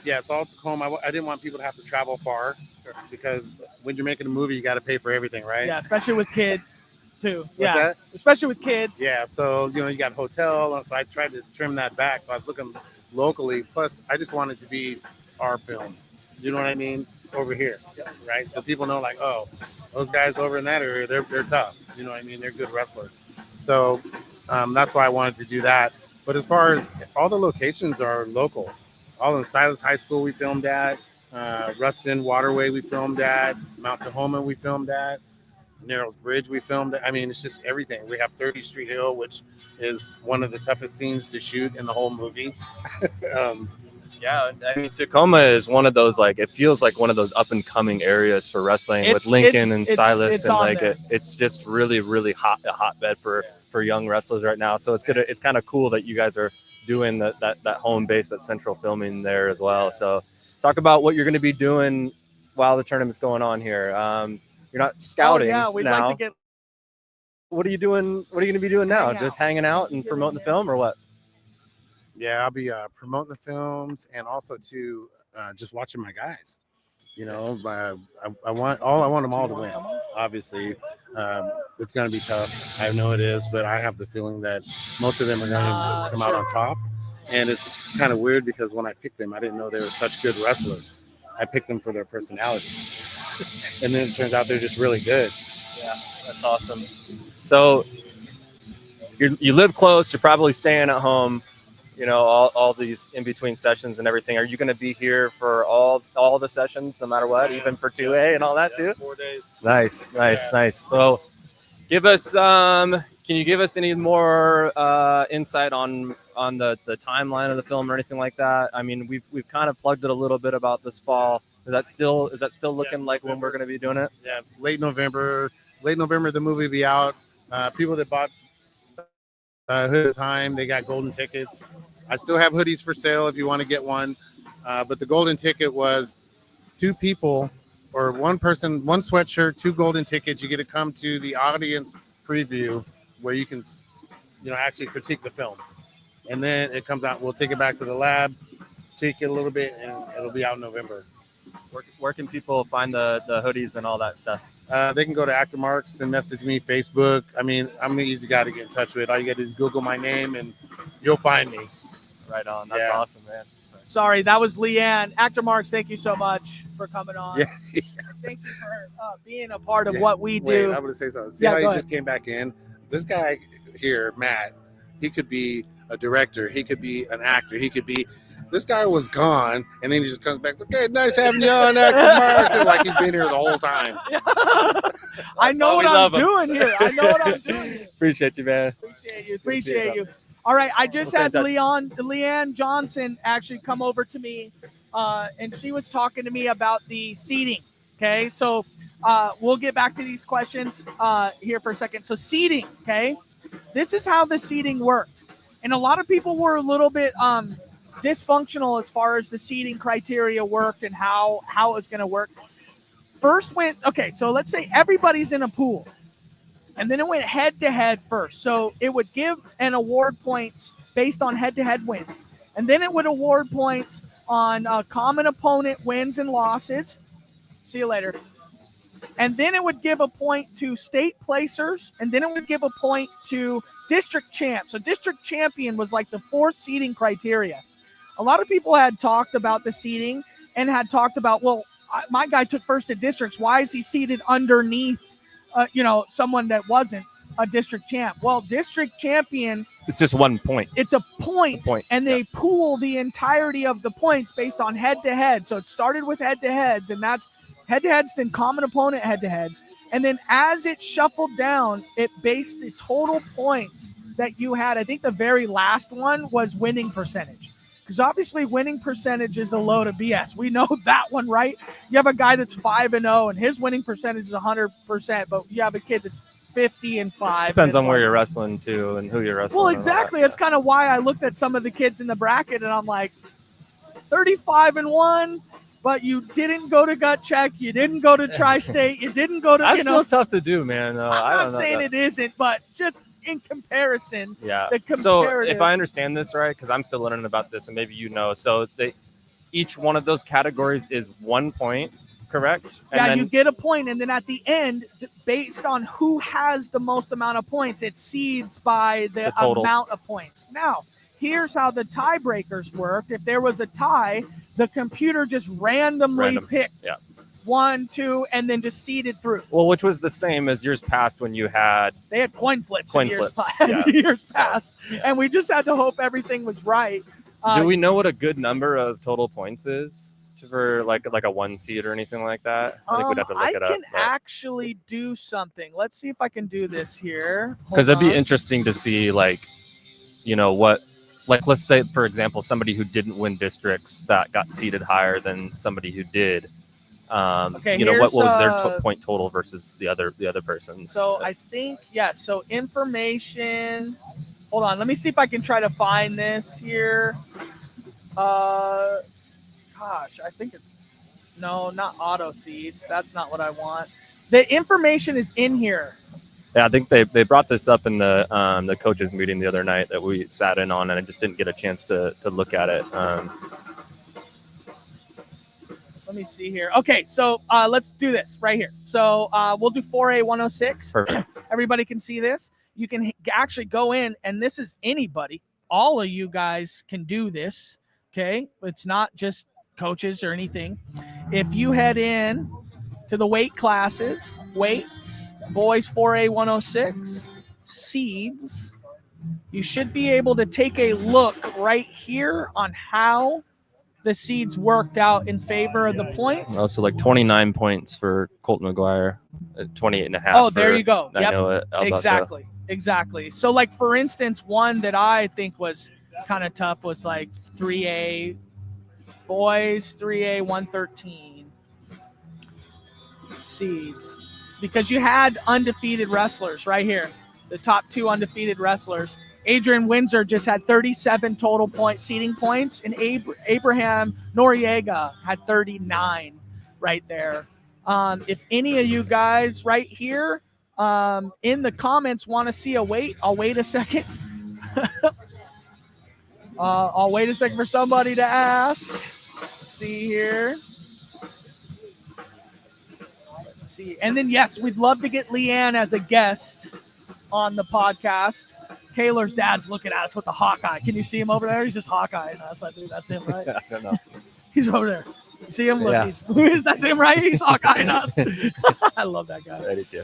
it's all Tacoma. I didn't want people to have to travel far because when you're making a movie, you got to pay for everything, right? Yeah, especially with kids too. What's that? Especially with kids. Yeah, so you got hotel, and so I tried to trim that back. So I was looking locally. Plus, I just want it to be our film. You know what I mean? Over here, right? So people know, like, oh, those guys over in that area, they're tough. You know what I mean? They're good wrestlers. So that's why I wanted to do that. But as far as all the locations are local, all in Silas High School we filmed at, Ruston Waterway we filmed at, Mount Tahoma we filmed at, Narrows Bridge we filmed at. I mean, it's just everything. We have 30 Street Hill, which is one of the toughest scenes to shoot in the whole movie. Yeah, I mean, Tacoma is one of those, like, it feels like one of those up and coming areas for wrestling with Lincoln and Silas, and like it's just really, really hot, a hotbed for young wrestlers right now. So it's kind of cool that you guys are doing that home base, that central filming there as well. So talk about what you're going to be doing while the tournament's going on here. You're not scouting. Oh, yeah, we'd now. like to get. What are you doing? What are you going to be doing now? Just hanging out and promoting the film, or what? Yeah, I'll be promoting the films and also to just watching my guys. You know, I want them all to win. Obviously, it's going to be tough. I know it is, but I have the feeling that most of them are going to come out on top. And it's kind of weird because when I picked them, I didn't know they were such good wrestlers. I picked them for their personalities, and then it turns out they're just really good. Yeah, that's awesome. So you live close. You're probably staying at home. You know, all these in between sessions and everything. Are you going to be here for all the sessions, no matter what, even for 2A and all that too? 4 days. Nice. So, give us can you give us any more insight on the timeline of the film or anything like that? I mean, we've kind of plugged it a little bit about this fall. Is that still looking like when we're going to be doing it? Yeah, late November. The movie will be out. People that bought hood time, they got golden tickets. I still have hoodies for sale if you want to get one, but the golden ticket was 2 people or 1 person, 1 sweatshirt, 2 golden tickets. You get to come to the audience preview where you can, actually critique the film, and then it comes out. We'll take it back to the lab, critique it a little bit, and it'll be out in November. Where can people find the hoodies and all that stuff? They can go to Actor Marks and message me, Facebook. I mean, I'm an easy guy to get in touch with. All you got to do is Google my name and you'll find me. Right on. That's awesome, man. Sorry, that was Leanne. Actor Marks, thank you so much for coming on. Yeah. Thank you for being a part of what we do. Wait, I'm going to say something. See how he just came back in? This guy here, Matt, he could be a director. He could be an actor. This guy was gone, and then he just comes back. Okay, nice having you on, Actor Marks. And like he's been here the whole time. I know what I'm doing here. Appreciate you, man. Appreciate you. All right, I just had Leanne Johnson actually come over to me, and she was talking to me about the seating. Okay, so we'll get back to these questions here for a second. So seating, okay, this is how the seating worked, and a lot of people were a little bit dysfunctional as far as the seating criteria worked and how it was going to work. First so let's say everybody's in a pool, and then it went head-to-head first. So it would give an award points based on head-to-head wins, and then it would award points on common opponent wins and losses. See you later. And then it would give a point to state placers, and then it would give a point to district champ. So district champion was like the 4th seating criteria. A lot of people had talked about the seating and had talked about, well, my guy took first at districts. Why is he seated underneath, someone that wasn't a district champ? Well, district champion. It's just 1 point. It's a point. And they pool the entirety of the points based on head-to-head. So it started with head-to-heads, and that's head-to-heads, then common opponent head-to-heads. And then as it shuffled down, it based the total points that you had. I think the very last one was winning percentage. Because obviously winning percentage is a load of BS. We know that one, right? You have a guy that's 5-0 and his winning percentage is 100%, but you have a kid that's 50-5. Depends on where you're wrestling too and who you're wrestling. Well, exactly. That's kind of why I looked at some of the kids in the bracket and I'm like, 35-1, but you didn't go to gut check. You didn't go to tri-state. You didn't go to, That's still tough to do, man. I'm not saying it isn't, but just in comparison. Yeah. So if I understand this right, because I'm still learning about this and maybe so each one of those categories is 1 point, correct? And then you get a point, and then at the end, based on who has the most amount of points, it seeds by the amount of points. Now, here's how the tiebreakers worked. If there was a tie, the computer just randomly picked 1, 2, and then just seeded through. Well, which was the same as years past when you had They had coin flips. Years past, yeah. and we just had to hope everything was right. Do we know what a good number of total points is for like a 1 seed or anything like that? I think we'd have to look it up. I can actually do something. Let's see if I can do this here. Because it'd be interesting to see, like, you know, what, like, let's say, for example, somebody who didn't win districts that got seeded higher than somebody who did. You know, what was their point total versus the other person's? So I think, yes. So information. Hold on. Let me see if I can try to find this here. Gosh, I think it's no, not auto seeds. That's not what I want. The information is in here. Yeah, I think they brought this up in the coaches meeting the other night that we sat in on, and I just didn't get a chance to look at it. Let me see here. Okay, so let's do this right here. So we'll do 4A 106. Perfect. Everybody can see this. You can actually go in, and this is anybody. All of you guys can do this, okay? It's not just coaches or anything. If you head in to the weight classes, weights, boys 4A 106, seeds, you should be able to take a look right here on how the seeds worked out in favor of the points. Also, like 29 points for Colton McGuire, 28.5. Oh, there you go. Yep, Exactly. So, like, for instance, one that I think was kind of tough was like 3A boys, 3A 113 seeds, because you had undefeated wrestlers right here, the top 2 undefeated wrestlers. Adrian Windsor just had 37 total seeding points, and Abraham Noriega had 39 right there. If any of you guys right here in the comments want to see a weight, I'll wait a second. I'll wait a second for somebody to ask. Let's see here. Let's see. And then, yes, we'd love to get Leanne as a guest on the podcast. Kaylor's dad's looking at us with the Hawkeye. Can you see him over there? He's just Hawkeye. Us. I think that's him, right? I don't know. He's over there. You see him? Look, Yeah. That's him, right? He's Hawkeye. I love that guy. I do too.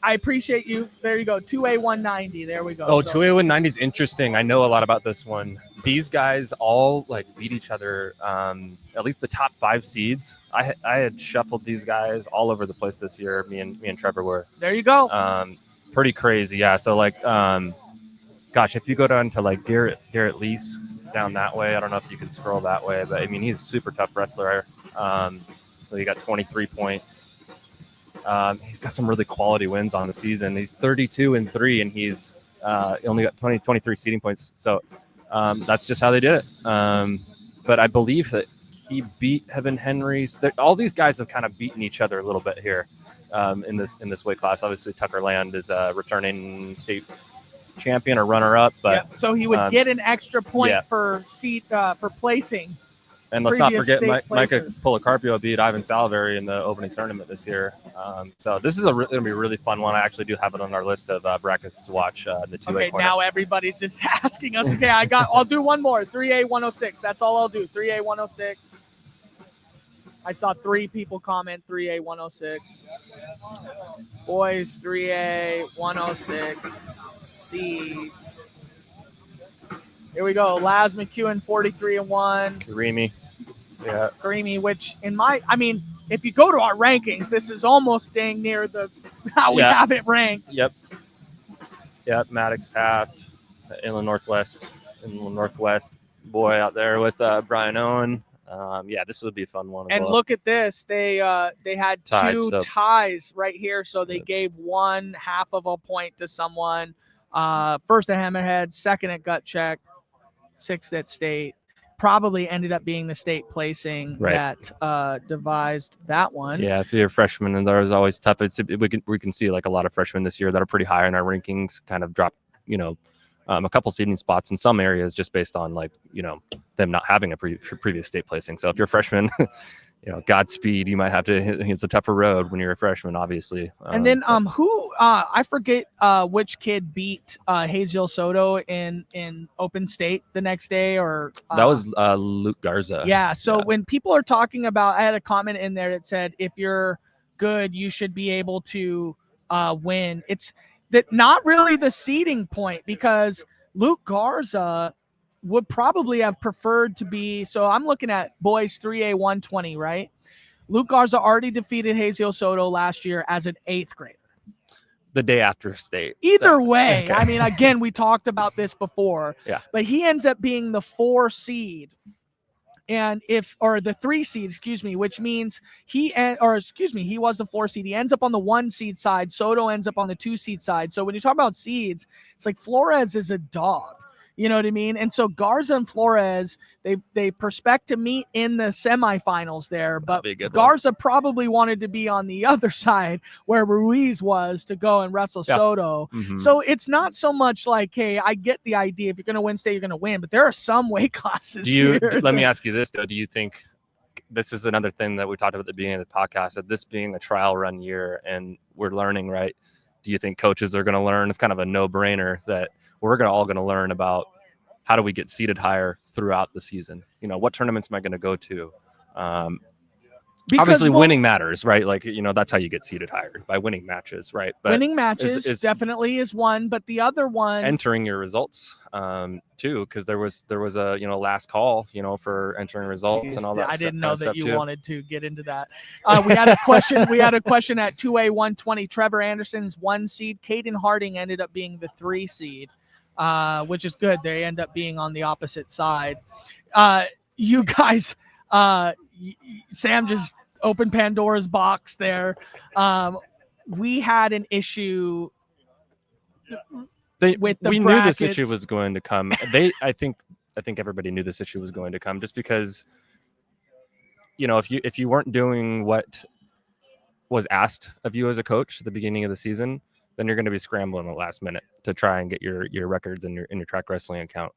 I appreciate you. There you go. 2A 190. There we go. Oh, 2A 190 is interesting. I know a lot about this one. These guys all like beat each other. At least the top 5 seeds. I had shuffled these guys all over the place this year. Me and Trevor were. There you go. Pretty crazy. Yeah. So like, gosh, if you go down to like Garrett Lease down that way, I don't know if you can scroll that way, but I mean, he's a super tough wrestler. So he got 23 points. He's got some really quality wins on the season. He's 32-3, and he's only got 23 seeding points. So that's just how they did it. But I believe that he beat Heaven Henry's. All these guys have kind of beaten each other a little bit here in this weight class. Obviously, Tucker Land is a returning state champion or runner-up. But so he would get an extra point for placing. And let's not forget, Micah Policarpio beat Ivan Salivary in the opening tournament this year. So this is going to be a really fun one. I actually do have it on our list of brackets to watch. The 2A Okay, corner. now everybody's just asking us. Okay, I'll do one more. 3A 106. That's all I'll do. 3A 106. I saw 3 people comment 3A 106. Boys, 3A 106. Seeds. Here we go. Laz McEwen, 43-1. Karimi. Yeah. Karimi, which if you go to our rankings, this is almost dang near how we have it ranked. Yep. Maddox Taft, Inland Northwest boy out there with Brian Owen. This would be a fun one. And look at this. They had Tied, 2 ties right here, so they gave 1/2 of a point to someone. First at Hammerhead, second at Gut Check, 6th at State. Probably ended up being the state placing that devised that one. Yeah, if you're a freshman, and there's always tough. We can see like a lot of freshmen this year that are pretty high in our rankings kind of drop, a couple seeding spots in some areas just based on them not having a previous state placing. So if you're a freshman, Godspeed. You might have to. It's a tougher road when you're a freshman, obviously. And then who I forget which kid beat Hazel Soto in open state the next day, or That was Luke Garza. yeah. So Yeah. when people are talking about, I had a comment in there that said, if you're good, you should be able to win. It's that not really the seeding point, because Luke Garza would probably have preferred to be. So I'm looking at boys 3A 120, right? Luke Garza already defeated Hazel Soto last year as an 8th grader. The day after state. Either way, Okay. I mean, again, we talked about this before. Yeah. But he ends up being the 4 seed. And the 3 seed, excuse me, which means he was the 4 seed. He ends up on the 1 seed side. Soto ends up on the 2 seed side. So when you talk about seeds, it's like Flores is a dog. You know what I mean? And so Garza and Flores, they prospect to meet in the semifinals there, but Garza probably wanted to be on the other side where Ruiz was to go and wrestle Soto. Mm-hmm. So it's not so much like, hey, I get the idea. If you're going to win state, you're going to win, but there are some weight classes here. Let me ask you this, though. Do you think this is another thing that we talked about at the beginning of the podcast, that this being a trial run year and we're learning, right? Do you think coaches are going to learn? It's kind of a no-brainer that we're all going to learn about how do we get seated higher throughout the season? You know, what tournaments am I going to go to? Obviously, winning matters, right? Like, you know, that's how you get seated higher, by winning matches, right? But winning matches definitely is one, but the other one, entering your results too, because there was a last call, for entering results and all that. I didn't know that you wanted to get into that. We had a question at 2A 120. Trevor Anderson's 1 seed. Caden Harding ended up being the 3 seed, which is good. They end up being on the opposite side. You guys, Sam just opened Pandora's box there. We had an issue with the we brackets. Knew this issue was going to come. I think everybody knew this issue was going to come, just because, if you weren't doing what was asked of you as a coach at the beginning of the season, then you're going to be scrambling at the last minute to try and get your records and your track wrestling account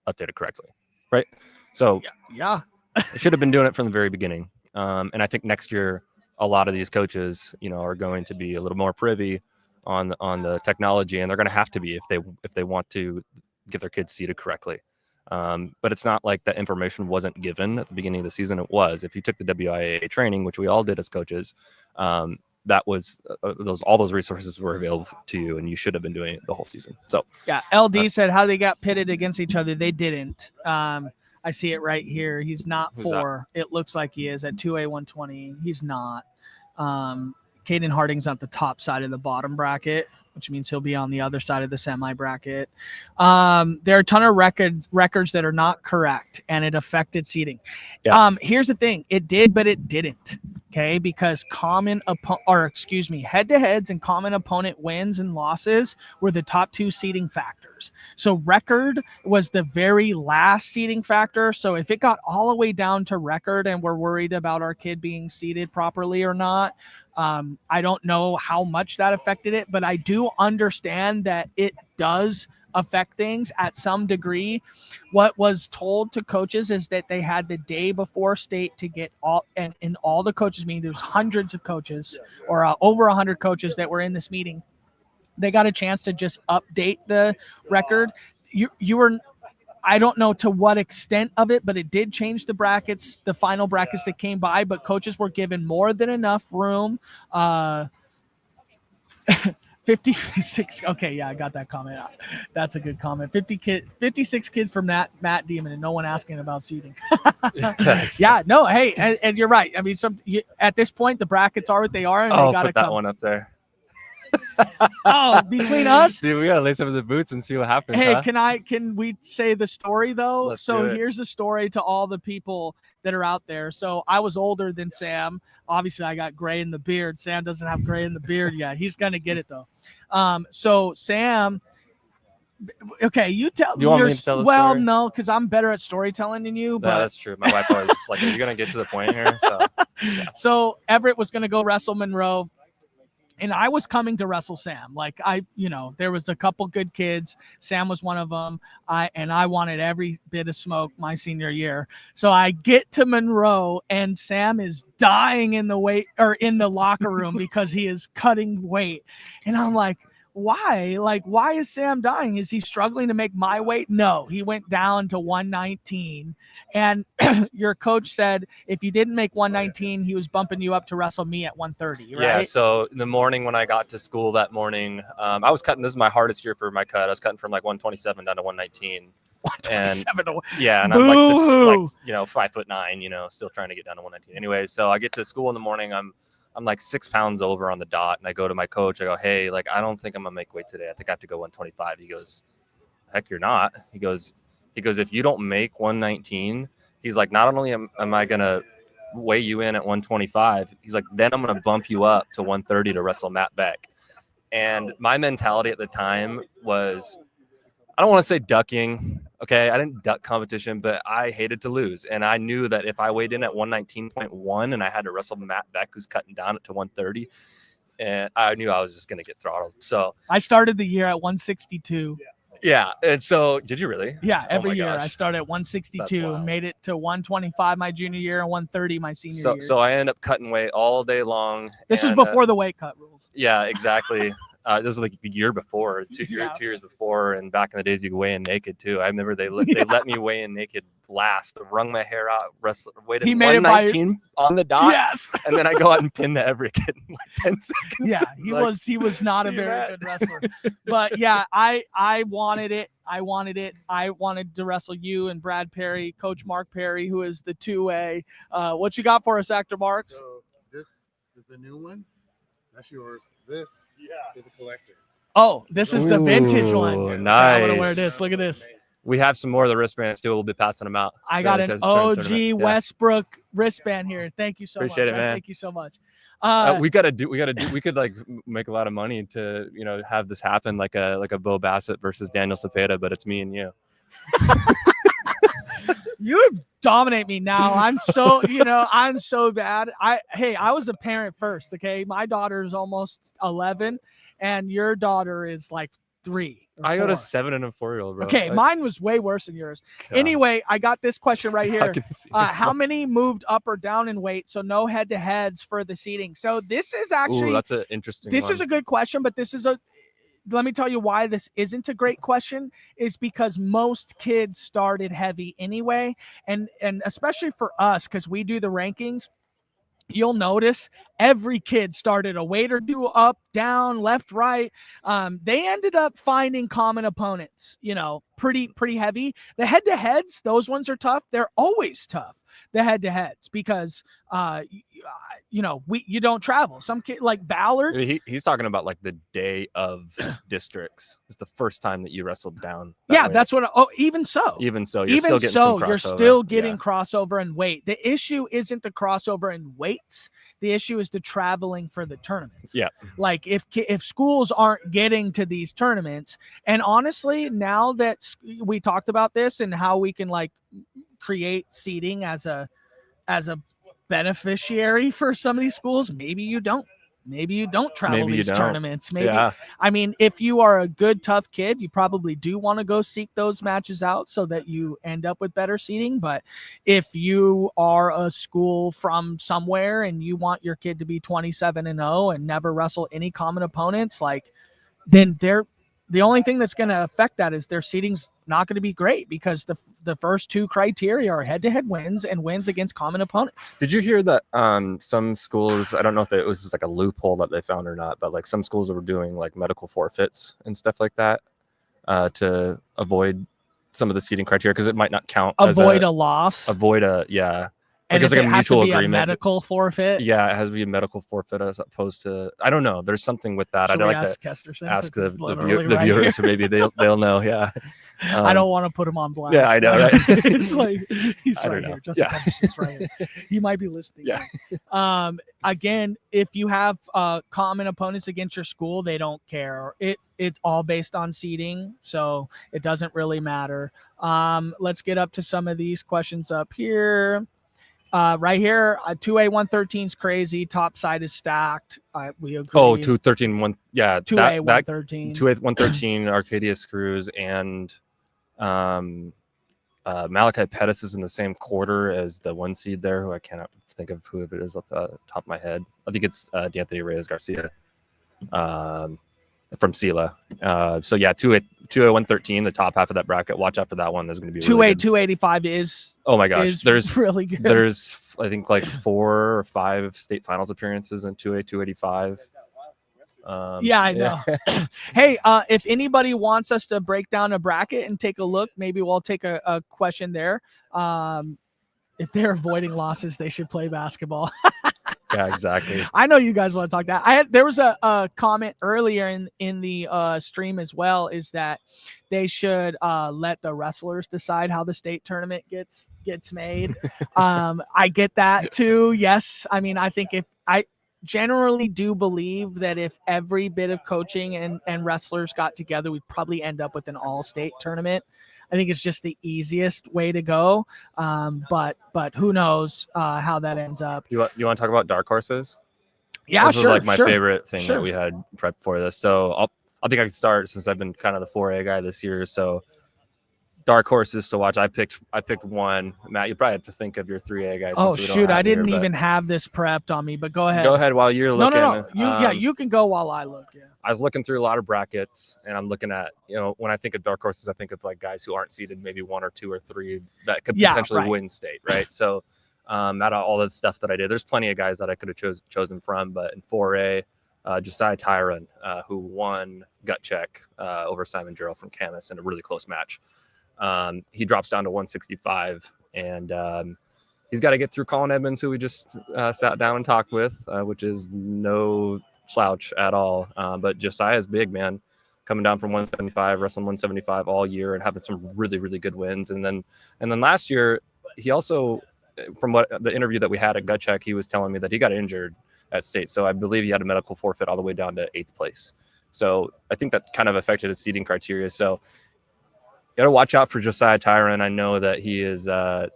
updated correctly, right? So yeah. I should have been doing it from the very beginning. And I think next year, a lot of these coaches, are going to be a little more privy on the technology, and they're going to have to be if they want to get their kids seated correctly. But it's not like that information wasn't given at the beginning of the season. It was. If you took the WIAA training, which we all did as coaches, that was all those resources were available to you, and you should have been doing it the whole season. So yeah, LD said how they got pitted against each other. They didn't. I see it right here. He's not 4. It looks like he is at 2A 120. He's not. Caden Harding's on the top side of the bottom bracket, which means he'll be on the other side of the semi bracket. There are a ton of records that are not correct, and it affected seeding. Yeah. Here's the thing. It did, but it didn't. Okay, because head-to-heads and common opponent wins and losses were the top 2 seeding factors. So record was the very last seeding factor. So if it got all the way down to record and we're worried about our kid being seated properly or not, I don't know how much that affected it, but I do understand that it does affect things at some degree. What was told to coaches is that they had the day before state to get all the coaches meeting. There's hundreds of coaches, or over 100 coaches that were in this meeting. They got a chance to just update the record. You were, I don't know to what extent of it, but it did change the brackets, the final brackets that came by, but coaches were given more than enough room. 56. Okay, yeah, I got that comment. That's a good comment. 56 kids from Matt Demon, and no one asking about seating. Yeah, no, hey, and you're right. I mean, at this point, the brackets are what they are, and they got to put that one up there. Oh, between us, dude, we gotta lace up the boots and see what happens. Hey, huh? Can we say the story though? Let's do it. Here's the story to all the people that are out there. So I was older than Sam. Obviously, I got gray in the beard. Sam doesn't have gray in the beard yet. He's gonna get it though. So Sam. Okay, you tell. Do you want me to tell the well, story? no, because I'm better at storytelling than you. But no, that's true. My wife always just like, "Are you gonna get to the point here?" So, yeah. So Everett was gonna go wrestle Monroe. And I was coming to wrestle Sam. Like there was a couple good kids. Sam was one of them. I wanted every bit of smoke my senior year. So I get to Monroe and Sam is dying in the locker room because he is cutting weight. And I'm like, why? Like, why is Sam dying? Is he struggling to make my weight? No, he went down to 119. And your coach said if you didn't make 119, he was bumping you up to wrestle me at 130, right? Yeah. So in the morning when I got to school that morning, I was cutting. This is my hardest year for my cut. I was cutting from like 127 down to 119. 127. Yeah, and I'm like this, like 5'9", still trying to get down to 119. Anyway, so I get to school in the morning. I'm like 6 pounds over on the dot, and I go to my coach. I go, hey, like I don't think I'm gonna make weight today. I think I have to go 125. He goes, heck, you're not. He goes, if you don't make 119, he's like, not only am I gonna weigh you in at 125, he's like, then I'm gonna bump you up to 130 to wrestle Matt Beck. And my mentality at the time was, I don't want to say ducking. Okay, I didn't duck competition, but I hated to lose. And I knew that if I weighed in at 119.1 and I had to wrestle Matt Beck, who's cutting down it to 130, and I knew I was just going to get throttled. So I started the year at 162. Yeah. And so did you really? Yeah, every year gosh. I started at 162, made it to 125 my junior year and 130 my senior year. So I ended up cutting weight all day long. This was before the weight cut rules. Yeah, exactly. This was like the year before, two years before, and back in the days you could weigh in naked too. I remember they let me weigh in naked last, wrung my hair out, weighed in 119 on the dot. Yes, and then I go out and pin the every kid in like 10 seconds. Yeah, he was not a very good wrestler, but yeah, I wanted it. I wanted to wrestle you and Brad Perry, Coach Mark Perry, who is the 2A. What you got for us, Actor Marks? So this is the new one. That's yours. This is a collector. Oh, this is the vintage one. Nice. I'm gonna wear this. Look at this. We have some more of the wristbands too. We'll be passing them out. I got an OG Westbrook wristband here. Thank you so much. Appreciate it, man. Thank you so much. We could like make a lot of money to have this happen, like a Bo Bassett versus Daniel Cepeda, but it's me and you. You dominate me now. I'm so bad. I was a parent first. Okay, my daughter is almost 11, and your daughter is like 3. I got a 7 and a 4-year-old, bro. Okay, mine was way worse than yours. God. Anyway, I got this question right here. How many moved up or down in weight? So no head-to-heads for the seating. So this is actually that's an interesting. This is a good question, but let me tell you why this isn't a great question, is because most kids started heavy anyway. And especially for us, because we do the rankings, you'll notice every kid started a weight or two up, down, left, right. They ended up finding common opponents, pretty heavy. The head-to-heads, those ones are tough. They're always tough, the head-to-heads, because you don't travel. Some kid like Ballard. He's talking about like the day of districts. It's the first time that you wrestled down. That's what. Even so, you're still getting some crossover. You're still getting crossover in weight. The issue isn't the crossover in weights. The issue is the traveling for the tournaments. Yeah. Like if schools aren't getting to these tournaments, and honestly, now that we talked about this and how we can like create seating as a beneficiary for some of these schools, maybe you don't travel these tournaments. I mean, if you are a good, tough kid, you probably do want to go seek those matches out so that you end up with better seating. But if you are a school from somewhere and you want your kid to be 27-0 and never wrestle any common opponents, then the only thing that's going to affect that is their seating's not going to be great, because the first 2 criteria are head-to-head wins and wins against common opponents. Did you hear that some schools, I don't know if it was just like a loophole that they found or not, but like some schools were doing like medical forfeits and stuff like that to avoid some of the seating criteria, because it might not count. Avoid a loss. And it's like a mutual agreement. A medical forfeit. Yeah, it has to be a medical forfeit as opposed to, I don't know. There's something with that. I'd like to ask the viewers, so maybe they'll know. Yeah. I don't want to put him on blast. Yeah, I know. Right? It's like he's right here. Justin Thompson's right here. He might be listening. Yeah. Again, if you have common opponents against your school, they don't care. It's all based on seeding, so it doesn't really matter. Let's get up to some of these questions up here. Right here, 2A 113 is crazy. Top side is stacked. We agree. Oh, 213 one. Yeah, 2A 113. 2A 113 Arcadia Screws and Malachi Pettis is in the same quarter as the 1 seed there, who I cannot think of who it is off the top of my head. I think it's D'Anthony Reyes Garcia from Sela. So yeah, 2A 113, the top half of that bracket. Watch out for that one. There's going to be 2A really good. 285 is. Oh my gosh, Is there's really good. There's I think like 4 or 5 state finals appearances in 2A 285. Yeah, I know. Hey, if anybody wants us to break down a bracket and take a look, maybe we'll take a question there. If they're avoiding losses, they should play basketball. Yeah, exactly. I know you guys want to talk that. There was a comment earlier in the stream as well, is that they should let the wrestlers decide how the state tournament gets made. I get that too. Yes, I mean, I think I generally do believe that if every bit of coaching and wrestlers got together, we'd probably end up with an all-state tournament. I think it's just the easiest way to go. But who knows how that ends up. You want to talk about dark horses? Yeah, this sure. was like my sure, favorite thing sure. that we had prepped for this. So I think I can start since I've been kind of the 4A guy this year. So dark horses to watch. I picked one. Matt, you probably have to think of your 3A guys. Oh since we don't shoot, have I it here, didn't but even have this prepped on me. But go ahead. Go ahead while you're looking. No. You can go while I look. Yeah. I was looking through a lot of brackets, and I'm looking at, when I think of dark horses, I think of like guys who aren't seeded, maybe 1 or 2 or 3 that could potentially right. win state, right? So out of all the stuff that I did, there's plenty of guys that I could have chosen from, but in 4A, Josiah Tyron, who won gut check over Simon Gerald from Camas in a really close match. He drops down to 165, and he's got to get through Colin Edmonds, who we just sat down and talked with, which is no slouch at all. But Josiah's big, man, coming down from 175, wrestling 175 all year and having some really, really good wins. And then last year, he also, from what the interview that we had at gut check, he was telling me that he got injured at state. So I believe he had a medical forfeit all the way down to 8th place. So I think that kind of affected his seeding criteria. So you got to watch out for Josiah Tyron. I know that he is, I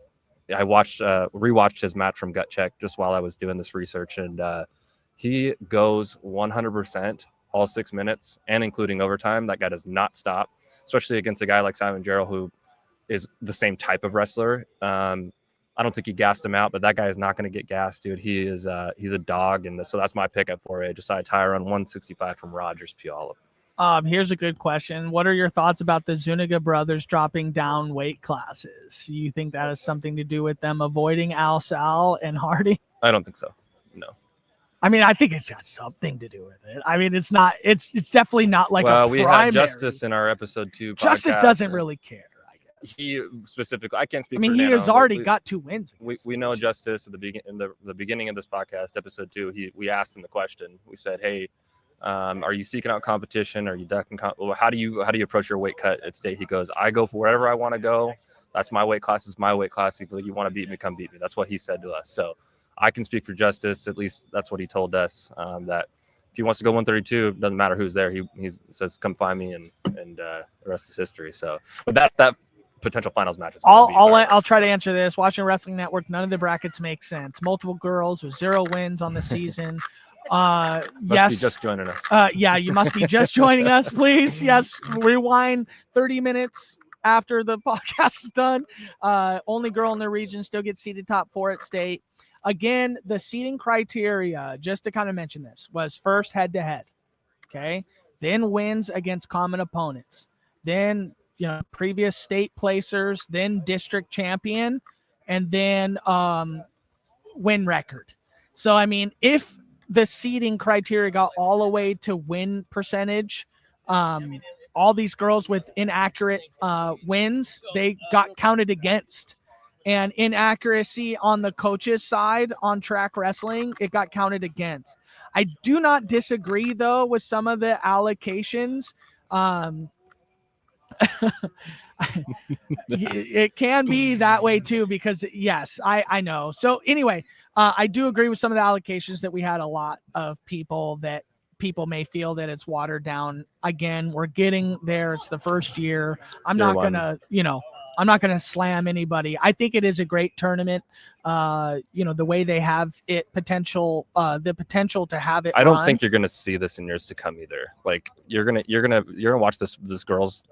rewatched his match from gut check just while I was doing this research, and he goes 100% all 6 minutes and including overtime. That guy does not stop, especially against a guy like Simon Gerald, who is the same type of wrestler. I don't think he gassed him out, but that guy is not going to get gassed, dude. He is he's a dog, and so that's my pickup for it. Josiah Tyron, 165 from Rogers Puyallup. Here's a good question. What are your thoughts about the Zuniga brothers dropping down weight classes? Do you think that has something to do with them avoiding Al Sal and Hardy? I don't think so. No. I mean, I think it's got something to do with it. I mean, it's not. It's definitely not like a we primary. had Justice in our episode 2 Justice podcast, doesn't really care. I guess. He specifically, I can't speak. I mean, for he Nano, has already but got 2 wins. We know Justice at the beginning of this podcast, episode 2. We asked him the question. We said, "Hey, are you seeking out competition? Are you ducking? How do you approach your weight cut at state?" He goes, "I go for wherever I want to go. That's my weight class. Is my weight class. If you want to beat me, come beat me." That's what he said to us. So I can speak for Justice. At least that's what he told us. That if he wants to go 132, it doesn't matter who's there. He says, "Come find me," and the rest is history. So, but that potential finals match is I'll try to answer this. Watching Wrestling Network, none of the brackets make sense. Multiple girls with 0 wins on the season. Must yes, be just joining us. Yeah, you must be just joining us, please. Yes, rewind 30 minutes after the podcast is done. Only girl in the region still gets seeded top 4 at state. Again, the seeding criteria, just to kind of mention this, was first head-to-head, okay? Then wins against common opponents. Then, previous state placers, then district champion, and then win record. So, I mean, if the seeding criteria got all the way to win percentage, all these girls with inaccurate wins, they got counted against. And inaccuracy on the coach's side on track wrestling, it got counted against. I do not disagree, though, with some of the allocations. It can be that way, too, because, yes, I know. So, anyway, I do agree with some of the allocations that we had a lot of people may feel that it's watered down. Again, we're getting there. It's the first year. I'm not going to, I'm not going to slam anybody. I think it is a great tournament. The way they have the potential to have it. I don't run. think you're gonna see this in years to come either. Like you're gonna watch this girls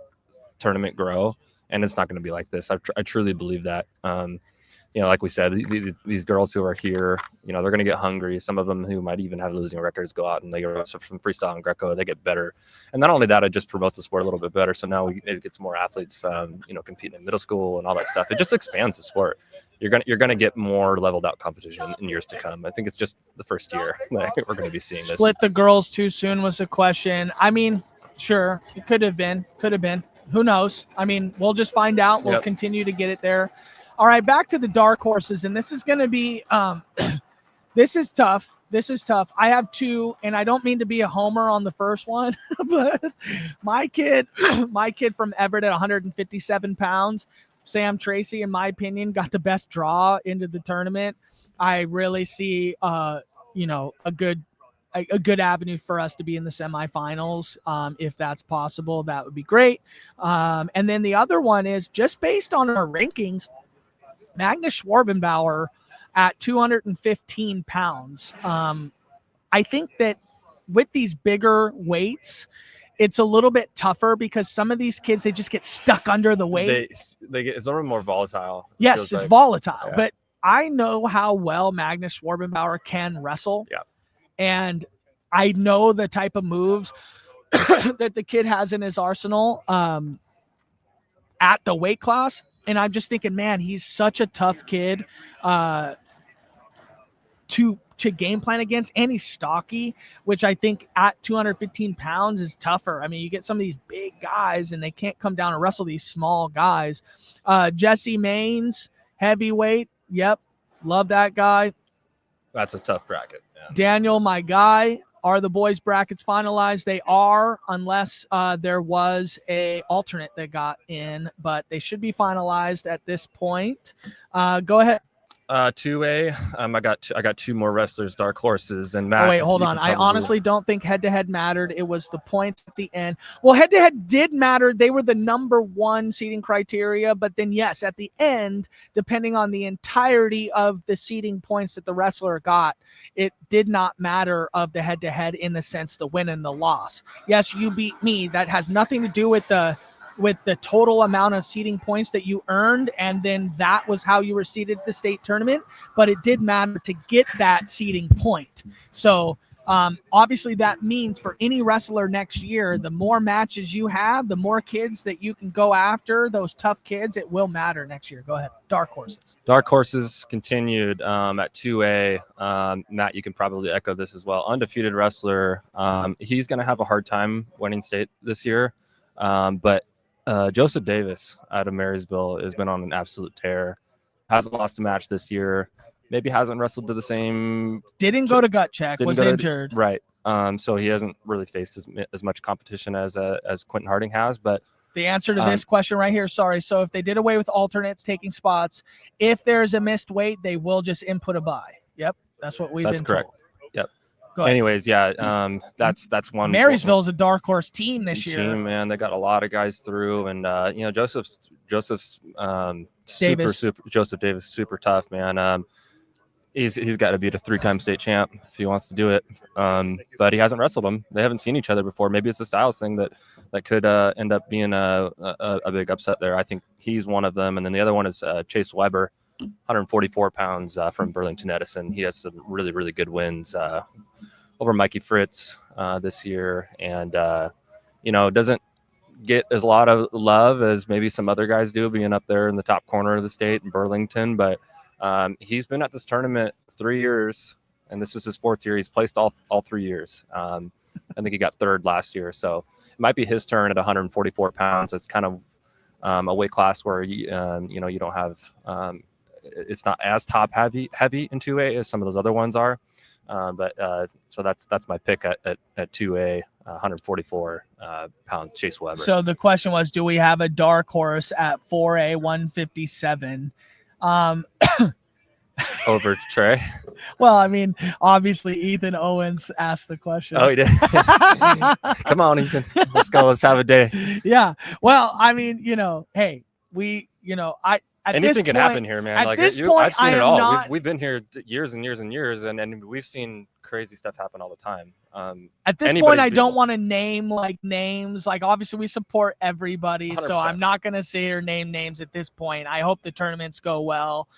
tournament grow, and it's not gonna be like this. I truly believe that. Like we said, these girls who are here, they're going to get hungry. Some of them who might even have losing records go out and they go from freestyle and Greco, they get better. And not only that, it just promotes the sport a little bit better. So now we maybe get some more athletes, competing in middle school and all that stuff. It just expands the sport. You're gonna get more leveled out competition in years to come. I think it's just the first year that we're going to be seeing this. Split the girls too soon was a question. I mean, sure, it could have been. Who knows? I mean, we'll just find out. We'll continue to get it there. All right, back to the dark horses, and this is going to be this is tough. I have two, and I don't mean to be a homer on the first one, but my kid from Everett at 157 pounds, Sam Tracy, in my opinion, got the best draw into the tournament. I really see a good avenue for us to be in the semifinals. If that's possible, that would be great. And then the other one is just based on our rankings, Magnus Schwarbenbauer at 215 pounds. I think that with these bigger weights, it's a little bit tougher because some of these kids, they just get stuck under the weight. They get, it's a little more volatile. Yes, it's volatile. But I know how well Magnus Schwarbenbauer can wrestle. Yeah. And I know the type of moves that the kid has in his arsenal at the weight class. And I'm just thinking, man, he's such a tough kid to game plan against. And he's stocky, which I think at 215 pounds is tougher. I mean, you get some of these big guys and they can't come down and wrestle these small guys. Jesse Maines, heavyweight. Yep. Love that guy. That's a tough bracket. Yeah. Daniel, my guy. Are the boys' brackets finalized? They are, unless there was a alternate that got in, but they should be finalized at this point. Go ahead. 2A. I got two more wrestlers, dark horses, and Matt. Oh, wait, hold on. I honestly don't think head-to-head mattered. It was the points at the end. Well, head-to-head did matter. They were the number one seeding criteria, but then yes, at the end, depending on the entirety of the seeding points that the wrestler got, it did not matter of the head-to-head in the sense the win and the loss. Yes, you beat me. That has nothing to do with the total amount of seeding points that you earned, and then that was how you were seeded at the state tournament, but it did matter to get that seeding point. So obviously that means for any wrestler next year, the more matches you have, the more kids that you can go after, those tough kids, it will matter next year. Go ahead. Dark horses. Dark horses continued at 2A. Matt, you can probably echo this as well. Undefeated wrestler. He's going to have a hard time winning state this year, but Joseph Davis out of Marysville has been on an absolute tear. Hasn't lost a match this year. Maybe hasn't wrestled to the same. Didn't go to gut check. Was injured. Right. So he hasn't really faced as much competition as Quentin Harding has. But the answer to this question right here. Sorry. So if they did away with alternates taking spots, if there's a missed weight, they will just input a bye. Yep. That's what we've been correct. told. Yep. Anyways, yeah, that's one. Marysville's a dark horse team this year. Man, they got a lot of guys through, and Joseph's Davis. Joseph Davis, super tough, man. He's got to beat a 3-time state champ if he wants to do it, but he hasn't wrestled him. They haven't seen each other before. Maybe it's a styles thing that could end up being a big upset there. I think he's one of them, and then the other one is Chase Weber, 144 pounds from Burlington Edison. He has some really, really good wins over Mikey Fritz this year, and doesn't get as a lot of love as maybe some other guys do, being up there in the top corner of the state in Burlington. But he's been at this tournament 3 years, and this is his 4th year. He's placed all 3 years. I think he got 3rd last year, so it might be his turn at 144 pounds. It's kind of a weight class where you don't have it's not as top heavy in 2A as some of those other ones are. So that's my pick at 2A, 144 pound Chase Weber. So the question was, do we have a dark horse at 4A 157? Over Trey? Well, I mean, obviously Ethan Owens asked the question. Oh, he did. Come on, Ethan. Let's go. Let's have a day. Yeah. Well, I mean, hey, we At Anything this can point, happen here, man. at Like this I've point, seen I it am all. not. We've been here years and years and years, and we've seen crazy stuff happen all the time. At this point, anybody's I don't beatable. want to name names. Like, obviously, we support everybody, so 100%. I'm not going to sit here name names at this point. I hope the tournaments go well.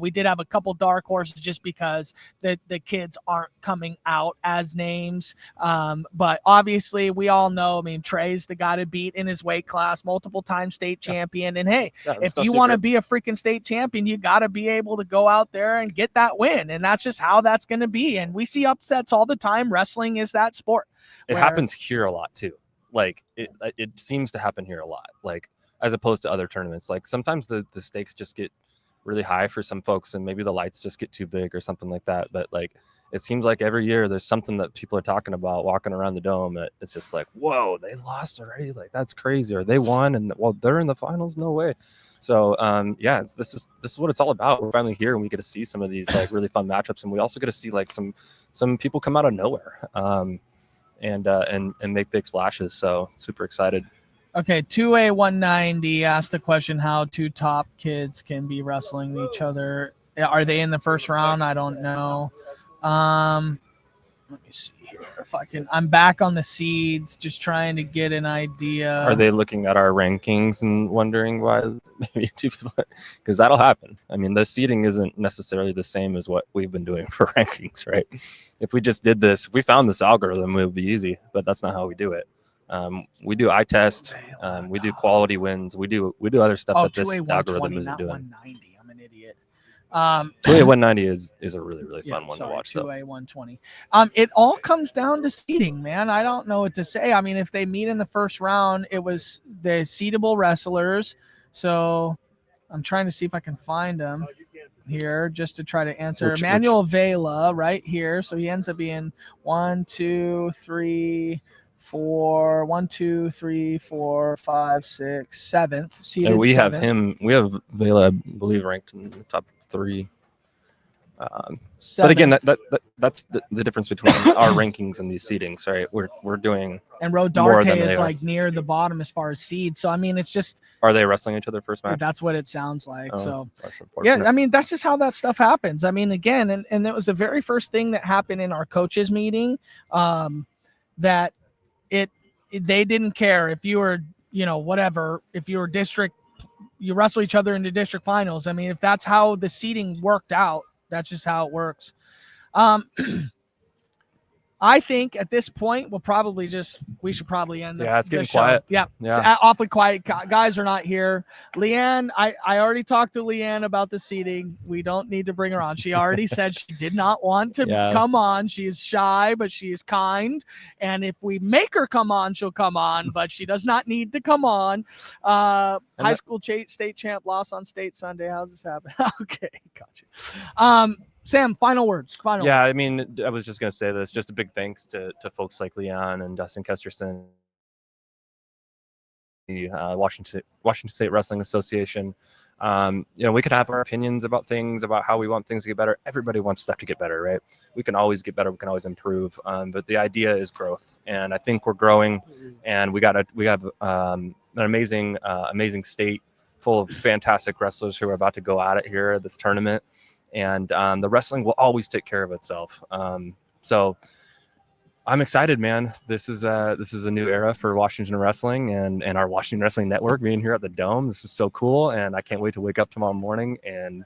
We did have a couple dark horses just because the kids aren't coming out as names. But obviously, we all know. I mean, Trey's the guy to beat in his weight class, multiple time state champion. And hey, Yeah, if that's no you want to secret. be a freaking state champion, you got to be able to go out there and get that win. And that's just how that's going to be. And we see upsets all the time. Wrestling is that sport. It happens here a lot too. Like it seems to happen here a lot. Like as opposed to other tournaments. Like sometimes the stakes just get really high for some folks, and maybe the lights just get too big or something like that. But like it seems like every year there's something that people are talking about walking around the dome that it's just like, whoa, they lost already. Like that's crazy. Or they won, and well, they're in the finals. No way. So yeah, this is what it's all about. We're finally here, and we get to see some of these like really fun matchups, and we also get to see like some people come out of nowhere. And make big splashes. So super excited. Okay, 2A 190 asked the question how two top kids can be wrestling each other. Are they in the first round? I don't know. Let me see here if I can. I'm back on the seeds, just trying to get an idea. Are they looking at our rankings and wondering why maybe two people? Because that'll happen. I mean, the seeding isn't necessarily the same as what we've been doing for rankings, right? If we just did this, if we found this algorithm, it would be easy, but that's not how we do it. We do eye test, we do quality wins, we do other stuff that this 2A algorithm 120, isn't not doing. 190. I'm an idiot. 2A 190 is a really fun one to watch. 2A 120. It all comes down to seeding, man. I don't know what to say. I mean, if they meet in the first round, it was the seedable wrestlers. So I'm trying to see if I can find them here just to try to answer. Emmanuel Vela right here. So he ends up being 1, 2, 3, 4, 1, 2, 3, 4, 5, 6, 7th. Seeded And we have 7th. him. We have Vela, I believe, ranked in the top 3. But 7th. again, that's the difference between our rankings and these seedings, right? We're doing. And more Rodarte than they is are. like near the bottom as far as seeds. So I mean, it's just Are they wrestling each other first match? that's what it sounds like. Oh, So that's unfortunate. yeah, I mean, that's just how that stuff happens. I mean, again, and it was the very first thing that happened in our coaches meeting, that they didn't care if you were, whatever, if you were district, you wrestle each other into district finals. I mean, if that's how the seeding worked out, that's just how it works. I think at this point, we should probably end It's getting the show. quiet. Yeah. Yeah. It's awfully quiet. Guys are not here. Leanne, I already talked to Leanne about the seating. We don't need to bring her on. She already said she did not want to come on. She is shy, but she is kind. And if we make her come on, she'll come on, but she does not need to come on. High school state champ lost on state Sunday. How's this happen? Okay. Gotcha. Sam, final words. I mean, I was just going to say this. Just a big thanks to folks like Leon and Dustin Kesterson, the Washington State Wrestling Association. We could have our opinions about things, about how we want things to get better. Everybody wants stuff to get better, right? We can always get better. We can always improve. But the idea is growth, and I think we're growing. And we have an amazing state full of fantastic wrestlers who are about to go at it here at this tournament. And the wrestling will always take care of itself. So I'm excited, man. This is a new era for Washington Wrestling and our Washington Wrestling Network being here at the Dome. This is so cool, and I can't wait to wake up tomorrow morning and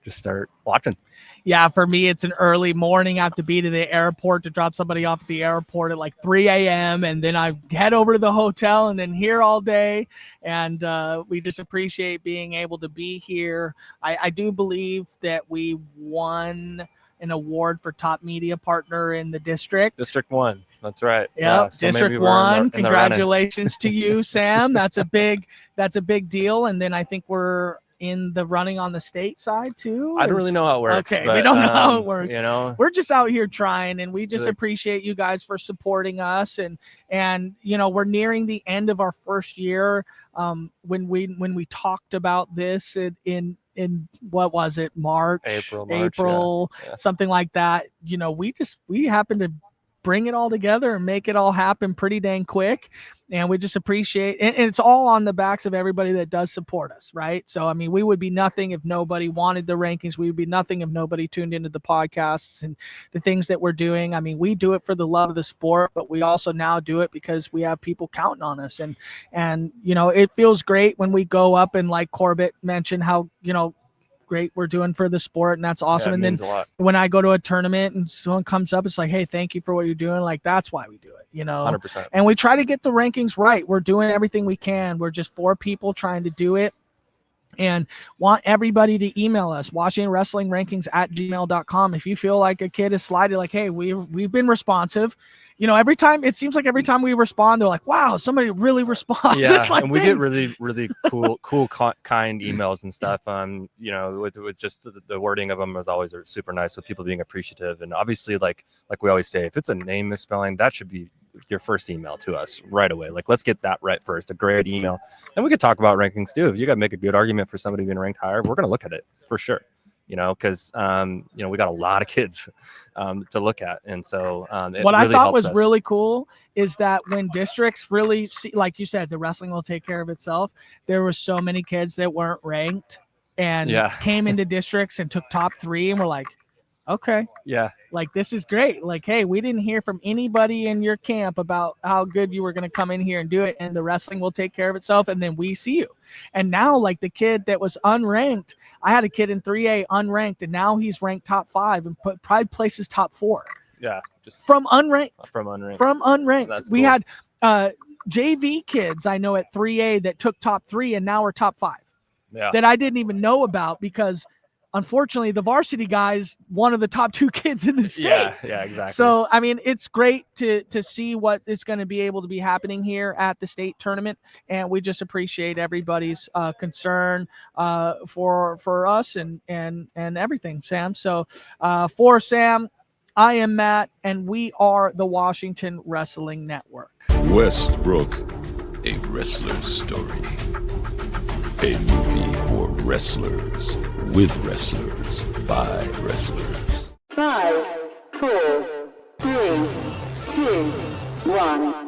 just start watching. Yeah, for me, it's an early morning. I have to be to the airport to drop somebody off at the airport at like 3 a.m. And then I head over to the hotel and then here all day. And we just appreciate being able to be here. I do believe that we won an award for top media partner in the district. District 1. That's right. Yep. Yeah, so District 1. Congratulations to you, Sam. That's a big deal. And then I think we're in the running on the state side too. I don't really know how it works. Okay, but, we don't know how it works. We're just out here trying, and we just appreciate you guys for supporting us. And we're nearing the end of our first year. When we talked about this in what was it, April, yeah. something like that. We happened to bring it all together and make it all happen pretty dang quick. And we just appreciate, and it's all on the backs of everybody that does support us, right? So, I mean, we would be nothing if nobody wanted the rankings. We would be nothing if nobody tuned into the podcasts and the things that we're doing. I mean, we do it for the love of the sport, but we also now do it because we have people counting on us. And you know, it feels great when we go up and, like Corbett mentioned, how, you know, great we're doing for the sport, and that's awesome. And then when I go to a tournament and someone comes up, it's like, hey, thank you for what you're doing. Like, that's why we do it, you know. 100%. And we try to get the rankings right. We're doing everything we can. We're just 4 people trying to do it, and want everybody to email us, WashingtonWrestlingRankings@gmail.com. If you feel like a kid is slided, like, hey, we've been responsive. You know, every time it seems like every time we respond, they're like, wow, somebody really responds. Yeah, It's like, and we thanks. get really cool, kind emails and stuff. You know, with just the wording of them is always super nice, with people being appreciative. And obviously, like we always say, if it's a name misspelling, that should be your first email to us right away. Like, let's get that right first. A great email, and we could talk about rankings too. If you got to make a good argument for somebody being ranked higher, we're gonna look at it for sure. You know, because you know, we got a lot of kids to look at, and so what really I thought was us. really cool is that when districts really see, like you said, the wrestling will take care of itself. There were so many kids that weren't ranked and came into districts and took top 3, and were like, okay, yeah, like, this is great. Like, hey, we didn't hear from anybody in your camp about how good you were going to come in here and do it, and the wrestling will take care of itself, and then we see you. And now, like, the kid that was unranked, I had a kid in 3A unranked, and now he's ranked top 5 and Pride places top 4. Yeah, just from unranked. That's We cool. had JV kids I know at 3A that took top 3 and now are top 5. Yeah. That I didn't even know about, because unfortunately the varsity guys, one of the top 2 kids in the state. Yeah, exactly. So, I mean, it's great to see what is going to be able to be happening here at the state tournament. And we just appreciate everybody's concern for us and everything, Sam. So for Sam, I am Matt, and we are the Washington Wrestling Network. Westbrook, a wrestler's story. A movie for wrestlers, with wrestlers, by wrestlers. 5, 4, 3, 2, 1.